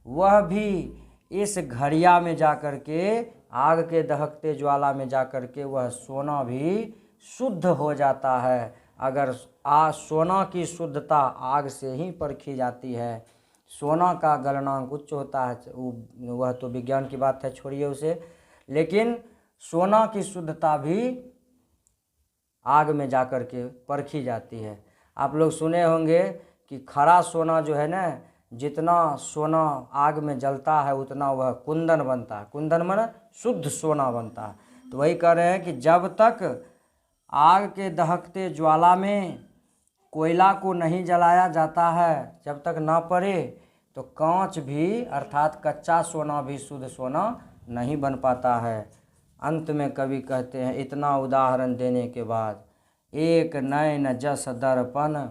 वह भी इस घड़िया में जा कर के, आग के दहकते ज्वाला में जा कर के वह सोना भी शुद्ध हो जाता है। अगर सोना की शुद्धता आग से ही परखी जाती है। सोना का गलनांक उच्च होता है, वह तो विज्ञान की बात है, छोड़िए उसे। लेकिन सोना की शुद्धता भी आग में जा कर के परखी जाती है। आप लोग सुने होंगे कि खरा सोना जो है ना, जितना सोना आग में जलता है उतना वह कुंदन बनता है। कुंदन माने शुद्ध सोना बनता है। तो वही कह रहे हैं कि जब तक आग के दहकते ज्वाला में कोयला को नहीं जलाया जाता है, जब तक ना पड़े, तो कांच भी अर्थात कच्चा सोना भी शुद्ध सोना नहीं बन पाता है। अंत में कवि कहते हैं, इतना उदाहरण देने के बाद, एक नैन जस दर्पण।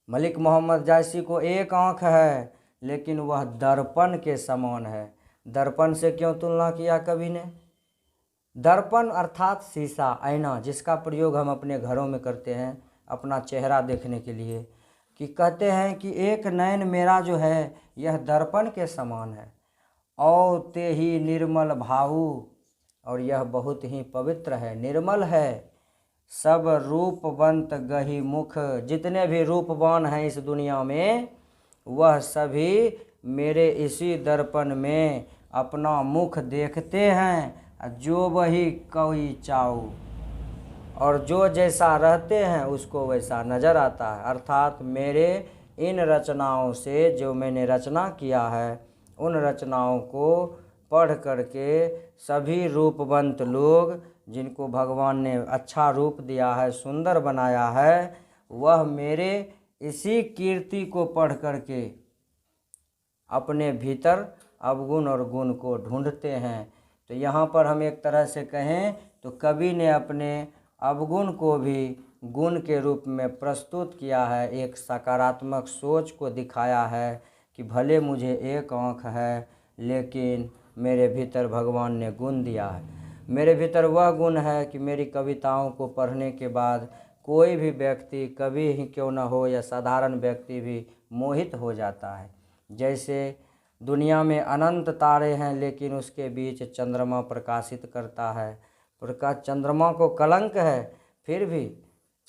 मलिक मोहम्मद जायसी को एक आँख है, लेकिन वह दर्पण के समान है। दर्पण से क्यों तुलना किया कवि ने? दर्पण अर्थात शीशा, आईना, जिसका प्रयोग हम अपने घरों में करते हैं अपना चेहरा देखने के लिए। कि कहते हैं कि एक नयन मेरा जो है यह दर्पण के समान है, और ते ही निर्मल भावु, और यह बहुत ही पवित्र है, निर्मल है। सब रूपवंत गही मुख, जितने भी रूपवान हैं इस दुनिया में, वह सभी मेरे इसी दर्पण में अपना मुख देखते हैं। जो वही कोई चाऊ, और जो जैसा रहते हैं उसको वैसा नज़र आता है। अर्थात मेरे इन रचनाओं से, जो मैंने रचना किया है, उन रचनाओं को पढ़ करके सभी रूपवंत लोग, जिनको भगवान ने अच्छा रूप दिया है, सुंदर बनाया है, वह मेरे इसी कीर्ति को पढ़ करके अपने भीतर अवगुण और गुण को ढूंढते हैं। तो यहाँ पर हम एक तरह से कहें तो कवि ने अपने अवगुण को भी गुण के रूप में प्रस्तुत किया है। एक सकारात्मक सोच को दिखाया है कि भले मुझे एक आँख है, लेकिन मेरे भीतर भगवान ने गुण दिया है। मेरे भीतर वह गुण है कि मेरी कविताओं को पढ़ने के बाद कोई भी व्यक्ति, कवि ही क्यों न हो या साधारण व्यक्ति भी मोहित हो जाता है। जैसे दुनिया में अनंत तारे हैं, लेकिन उसके बीच चंद्रमा प्रकाशित करता है। चंद्रमा को कलंक है, फिर भी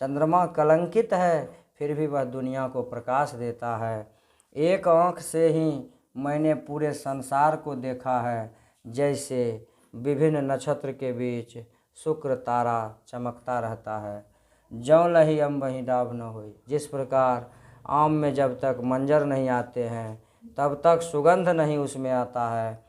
चंद्रमा कलंकित है, फिर भी वह दुनिया को प्रकाश देता है। एक आँख से ही मैंने पूरे संसार को देखा है, जैसे विभिन्न नक्षत्र के बीच शुक्र तारा चमकता रहता है। ज्यों लही अम्बही डाभ न होई। जिस प्रकार आम में जब तक मंजर नहीं आते हैं तब तक सुगंध नहीं उसमें आता है,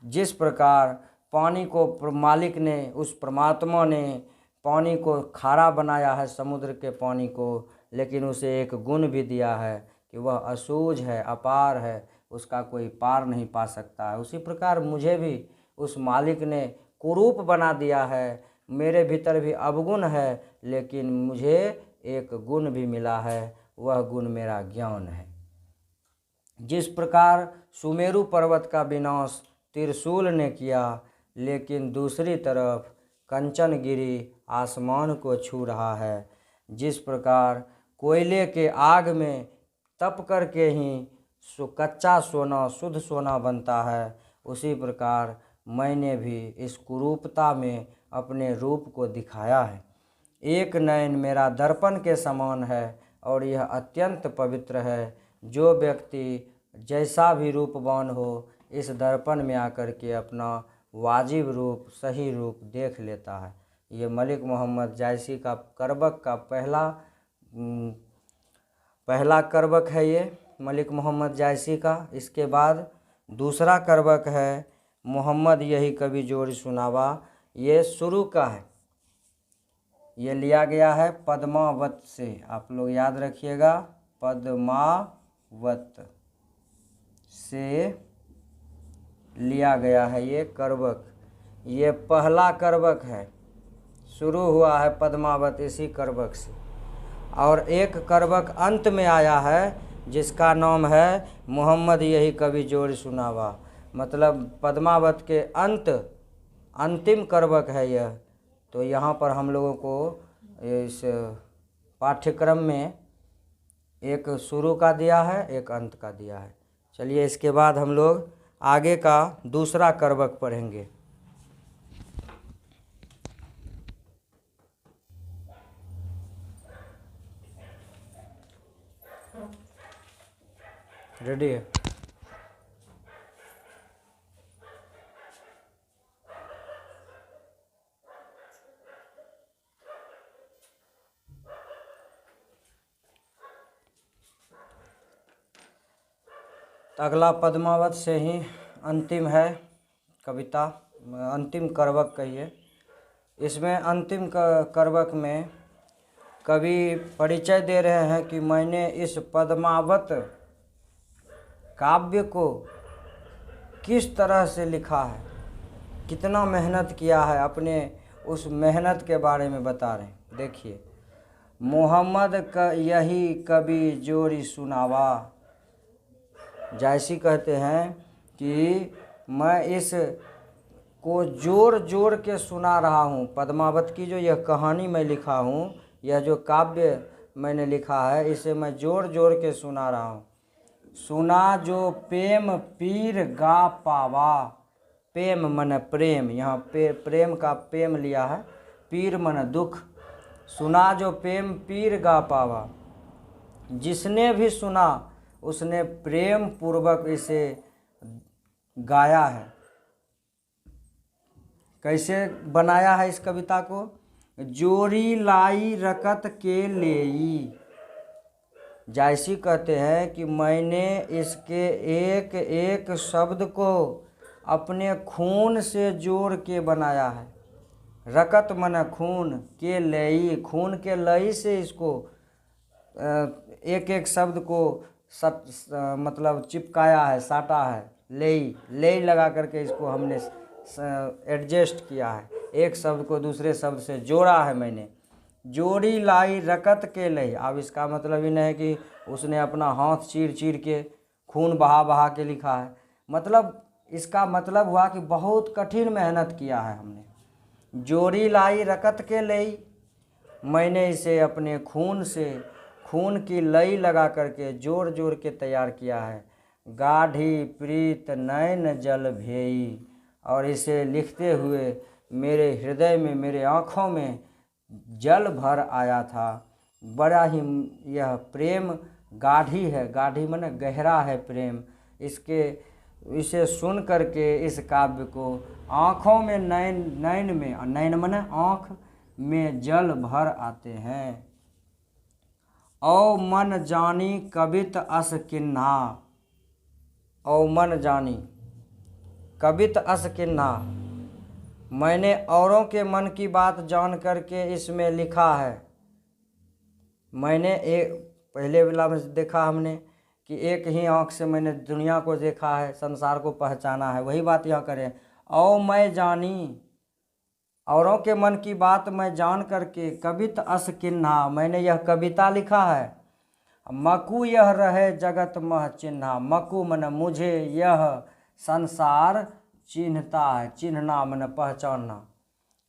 जिस प्रकार पानी को मालिक ने, उस परमात्मा ने पानी को खारा बनाया है, समुद्र के पानी को, लेकिन उसे एक गुण भी दिया है कि वह असूझ है, अपार है, उसका कोई पार नहीं पा सकता है। उसी प्रकार मुझे भी उस मालिक ने कुरूप बना दिया है। मेरे भीतर भी अवगुण है, लेकिन मुझे एक गुण भी मिला है, वह गुण मेरा ज्ञान है। जिस प्रकार सुमेरु पर्वत का विनाश त्रिशूल ने किया, लेकिन दूसरी तरफ कंचनगिरी आसमान को छू रहा है। जिस प्रकार कोयले के आग में तप करके ही कच्चा सोना शुद्ध सोना बनता है, उसी प्रकार मैंने भी इस कुरूपता में अपने रूप को दिखाया है। एक नयन मेरा दर्पण के समान है और यह अत्यंत पवित्र है। जो व्यक्ति जैसा भी रूपवान हो, इस दर्पण में आकर के अपना वाजिब रूप, सही रूप देख लेता है। ये मलिक मोहम्मद जायसी का करबक का पहला करबक है ये मलिक मोहम्मद जायसी का। इसके बाद दूसरा करबक है मोहम्मद यही कभी जोड़ी सुनावा। ये शुरू का है, ये लिया गया है पद्मावत से। आप लोग याद रखिएगा, पद्मावत से लिया गया है ये करबक। ये पहला करबक है, शुरू हुआ है पद्मावत इसी करबक से। और एक करबक अंत में आया है जिसका नाम है मोहम्मद यही कभी जोड़ी सुनावा। मतलब पद्मावत के अंतिम करबक है यह। तो यहाँ पर हम लोगों को इस पाठ्यक्रम में एक शुरू का दिया है, एक अंत का दिया है। चलिए इसके बाद हम लोग आगे का दूसरा करबक पढ़ेंगे। रेडी है? अगला पद्मावत से ही अंतिम है कविता, अंतिम करबक कहिए। इसमें अंतिम करबक में कवि परिचय दे रहे हैं कि मैंने इस पद्मावत काव्य को किस तरह से लिखा है, कितना मेहनत किया है, अपने उस मेहनत के बारे में बता रहे हैं। देखिए, मोहम्मद का यही कभी जोड़ी सुनावा। जायसी कहते हैं कि मैं इस को जोर जोर के सुना रहा हूँ। पद्मावत की जो यह कहानी मैं लिखा हूँ, यह जो काव्य मैंने लिखा है, इसे मैं जोर जोर के सुना रहा हूँ। सुना जो प्रेम पीर गा पावा। प्रेम मन प्रेम, यहाँ प्रेम का प्रेम लिया है, पीर मन दुख। सुना जो प्रेम पीर गा पावा। जिसने भी सुना उसने प्रेम पूर्वक इसे गाया है। कैसे बनाया है इस कविता को? जोरी लाई रकत के लेई। जायसी कहते हैं कि मैंने इसके एक एक शब्द को अपने खून से जोड़ के बनाया है। रकत मन खून, के लई, खून के लई से इसको एक एक शब्द को मतलब चिपकाया है, साटा है। ले लगा करके इसको हमने एडजस्ट किया है, एक शब्द को दूसरे शब्द से जोड़ा है मैंने। जोड़ी लाई रकत के लई। अब इसका मतलब ही नहीं है कि उसने अपना हाथ चीर चीर के खून बहा बहा के लिखा है। मतलब इसका मतलब हुआ कि बहुत कठिन मेहनत किया है हमने। जोड़ी लाई रकत के लई, मैंने इसे अपने खून से, खून की लई लगा करके जोड़ जोड़ के तैयार किया है। गाढ़ी प्रीत नैन जल भेई। और इसे लिखते हुए मेरे हृदय में, मेरे आँखों में जल भर आया था। बड़ा ही यह प्रेम गाढ़ी है, गाढ़ी माने गहरा है प्रेम। इसे सुन करके इस काव्य को आँखों में, नैन में, नैन माने आँख में जल भर आते हैं। औ मन जानी कवित अस किन्हा। औ मन जानी कवित अस किन्हा। मैंने औरों के मन की बात जान करके इसमें लिखा है। मैंने एक पहले वाला में देखा हमने कि एक ही आँख से मैंने दुनिया को देखा है, संसार को पहचाना है। वही बात यहाँ करें। औ मैं जानी, औरों के मन की बात मैं जान करके कवित अस किन्हा, मैंने यह कविता लिखा है। मकु यह रहे जगत मह चिन्हा। मकु मन मुझे यह संसार चिन्हता है। चिन्हना माने पहचानना।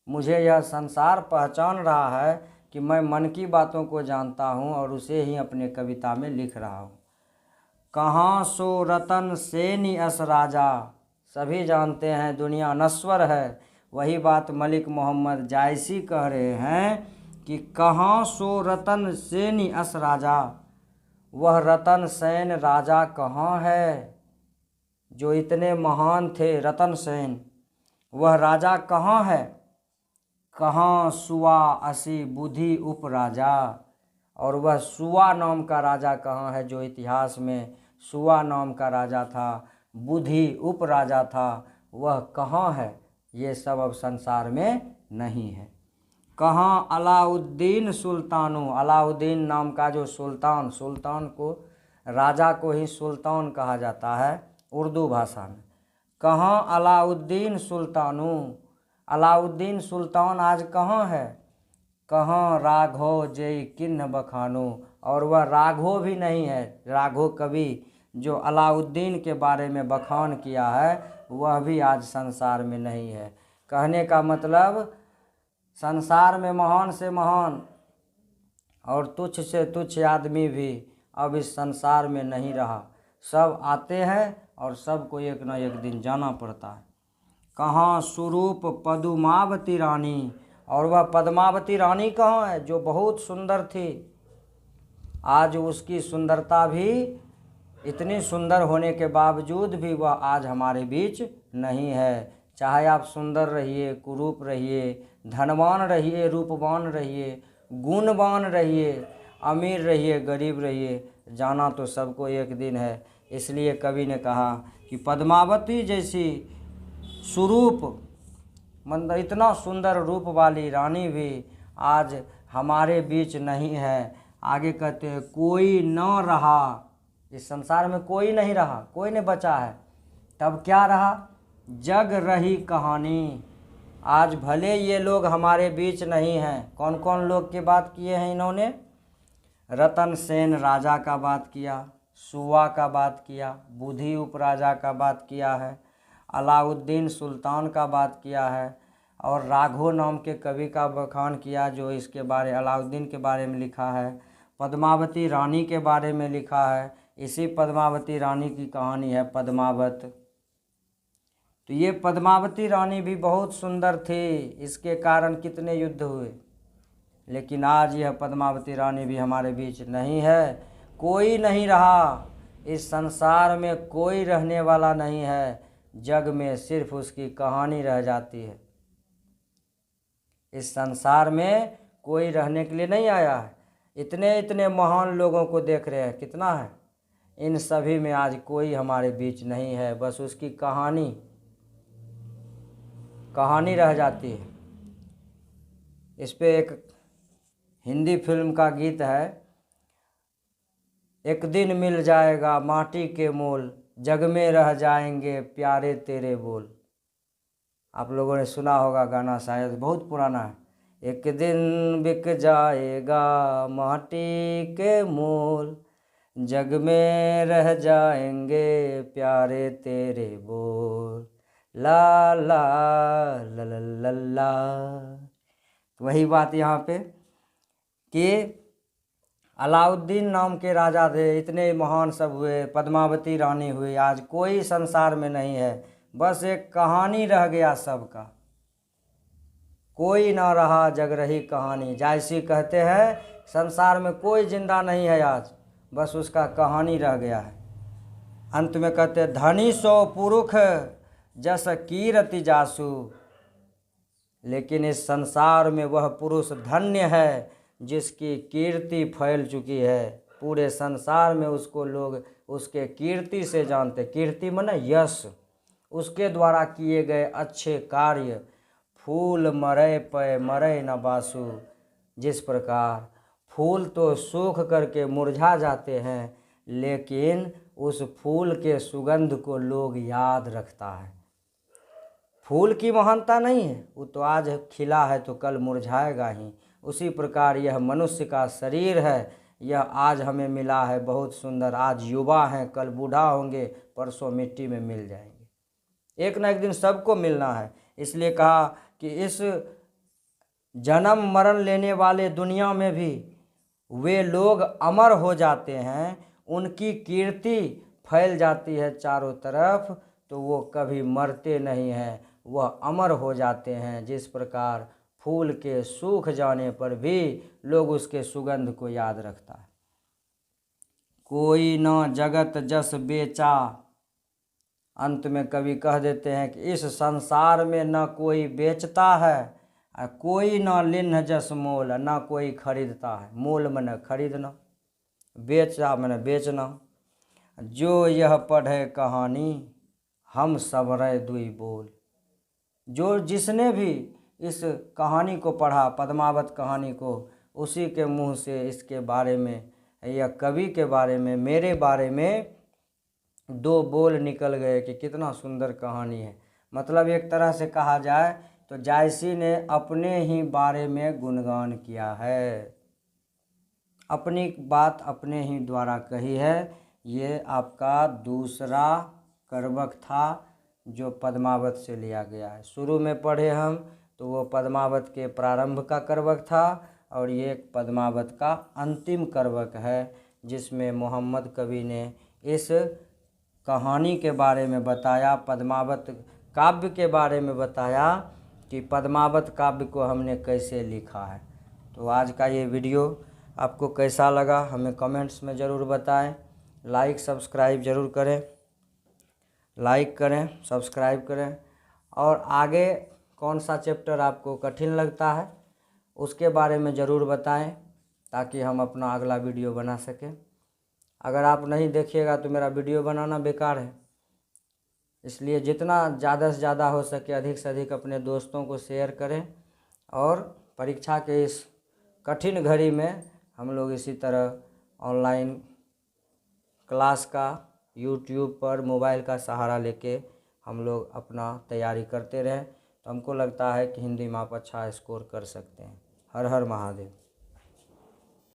मुझे यह संसार पहचान रहा है कि मैं मन की बातों को जानता हूँ और उसे ही अपने कविता में लिख रहा हूँ। कहाँ सो रतन सेनी अस राजा। सभी जानते हैं दुनिया नश्वर है। वही बात मलिक मोहम्मद जायसी कह रहे हैं कि कहाँ सो रतन सेनी अस राजा। वह रतन सेन राजा कहाँ है जो इतने महान थे। रतन सेन वह राजा कहाँ है। कहाँ सुआ असी बुद्धि उप राजा। और वह सुआ नाम का राजा कहाँ है जो इतिहास में सुआ नाम का राजा था, बुद्धि उप राजा था, वह कहाँ है। ये सब अब संसार में नहीं है। कहाँ अलाउद्दीन सुल्तानो। अलाउद्दीन नाम का जो सुल्तान, सुल्तान को राजा को ही सुल्तान कहा जाता है उर्दू भाषा में। कहाँ अलाउद्दीन सुल्तानो। अलाउद्दीन सुल्तान आज कहाँ है। कहाँ राघव जय किन्ह बखानो। और वह राघव भी नहीं है। राघव कवि जो अलाउद्दीन के बारे में बखान किया है वह भी आज संसार में नहीं है। कहने का मतलब संसार में महान से महान और तुच्छ से तुच्छ आदमी भी अब इस संसार में नहीं रहा। सब आते हैं और सबको एक न एक दिन जाना पड़ता है। कहाँ स्वरूप पद्मावती रानी। और वह पद्मावती रानी कहाँ है जो बहुत सुंदर थी। आज उसकी सुंदरता भी, इतनी सुंदर होने के बावजूद भी वह आज हमारे बीच नहीं है। चाहे आप सुंदर रहिए, कुरूप रहिए, धनवान रहिए, रूपवान रहिए, गुणवान रहिए, अमीर रहिए, गरीब रहिए, जाना तो सबको एक दिन है। इसलिए कवि ने कहा कि पद्मावती जैसी स्वरूप मतलब इतना सुंदर रूप वाली रानी भी आज हमारे बीच नहीं है। आगे कहते हैं कोई न रहा। इस संसार में कोई नहीं रहा, कोई नहीं बचा है। तब क्या रहा। जग रही कहानी। आज भले ये लोग हमारे बीच नहीं हैं। कौन कौन लोग की बात किए हैं इन्होंने। रतन सेन राजा का बात किया, सुवा का बात किया, बुद्धि उपराजा का बात किया है, अलाउद्दीन सुल्तान का बात किया है और राघव नाम के कवि का बखान किया जो इसके बारे अलाउद्दीन के बारे में लिखा है। पद्मावती रानी के बारे में लिखा है। इसी पद्मावती रानी की कहानी है पद्मावत। तो ये पद्मावती रानी भी बहुत सुंदर थी। इसके कारण कितने युद्ध हुए। लेकिन आज यह पद्मावती रानी भी हमारे बीच नहीं है। कोई नहीं रहा। इस संसार में कोई रहने वाला नहीं है। जग में सिर्फ उसकी कहानी रह जाती है। इस संसार में कोई रहने के लिए नहीं आया है। इतने इतने महान लोगों को देख रहे हैं, कितना है। इन सभी में आज कोई हमारे बीच नहीं है। बस उसकी कहानी रह जाती है। इस पे एक हिंदी फिल्म का गीत है, एक दिन मिल जाएगा माटी के मोल, जग में रह जाएंगे प्यारे तेरे बोल। आप लोगों ने सुना होगा गाना, शायद बहुत पुराना है। एक दिन बिक जाएगा माटी के मोल, जग में रह जाएंगे प्यारे तेरे बोल, ला ला ला ला ला ला। तो वही बात यहाँ पे कि अलाउद्दीन नाम के राजा थे, इतने महान सब हुए, पद्मावती रानी हुई, आज कोई संसार में नहीं है। बस एक कहानी रह गया सबका, कोई ना रहा, जग रही कहानी। जायसी कहते हैं संसार में कोई जिंदा नहीं है आज, बस उसका कहानी रह गया है। अंत में कहते हैं धनी सो पुरुष जस कीरति जासु। लेकिन इस संसार में वह पुरुष धन्य है जिसकी कीर्ति फैल चुकी है। पूरे संसार में उसको लोग उसके कीर्ति से जानते। कीर्ति माने यश, उसके द्वारा किए गए अच्छे कार्य। फूल मरे पे मरे न बासु। जिस प्रकार फूल तो सूख करके मुरझा जाते हैं, लेकिन उस फूल के सुगंध को लोग याद रखता है। फूल की महानता नहीं है, वो तो आज खिला है तो कल मुरझाएगा ही। उसी प्रकार यह मनुष्य का शरीर है, यह आज हमें मिला है बहुत सुंदर। आज युवा हैं, कल बूढ़ा होंगे, परसों मिट्टी में मिल जाएंगे। एक ना एक दिन सबको मिलना है। इसलिए कहा कि इस जन्म मरण लेने वाले दुनिया में भी वे लोग अमर हो जाते हैं, उनकी कीर्ति फैल जाती है चारों तरफ, तो वो कभी मरते नहीं हैं, वह अमर हो जाते हैं। जिस प्रकार फूल के सूख जाने पर भी लोग उसके सुगंध को याद रखता है। कोई न जगत जस बेचा, अंत में कवि कह देते हैं कि इस संसार में न कोई बेचता है, कोई न लिन्ह जस मोल, न कोई खरीदता है। मोल मने खरीदना, बेचा मने बेचना। जो यह पढ़े कहानी, हम सबरै दुई बोल। जो जिसने भी इस कहानी को पढ़ा, पद्मावत कहानी को, उसी के मुंह से इसके बारे में या कवि के बारे में, मेरे बारे में दो बोल निकल गए कि कितना सुंदर कहानी है। मतलब एक तरह से कहा जाए तो जायसी ने अपने ही बारे में गुणगान किया है, अपनी बात अपने ही द्वारा कही है। ये आपका दूसरा करवक था जो पद्मावत से लिया गया है। शुरू में पढ़े हम तो वो पद्मावत के प्रारंभ का करवक था, और ये पद्मावत का अंतिम करवक है जिसमें मोहम्मद कवि ने इस कहानी के बारे में बताया, पद्मावत काव्य के बारे में बताया कि पद्मावत काव्य को हमने कैसे लिखा है। तो आज का ये वीडियो आपको कैसा लगा हमें कमेंट्स में ज़रूर बताएं। लाइक सब्सक्राइब ज़रूर करें, लाइक करें, सब्सक्राइब करें, और आगे कौन सा चैप्टर आपको कठिन लगता है उसके बारे में ज़रूर बताएं ताकि हम अपना अगला वीडियो बना सकें। अगर आप नहीं देखिएगा तो मेरा वीडियो बनाना बेकार है। इसलिए जितना ज़्यादा से ज़्यादा हो सके, अधिक से अधिक अपने दोस्तों को शेयर करें, और परीक्षा के इस कठिन घड़ी में हम लोग इसी तरह ऑनलाइन क्लास का यूट्यूब पर मोबाइल का सहारा लेके हम लोग अपना तैयारी करते रहें, तो हमको लगता है कि हिंदी में आप अच्छा स्कोर कर सकते हैं। हर हर महादेव।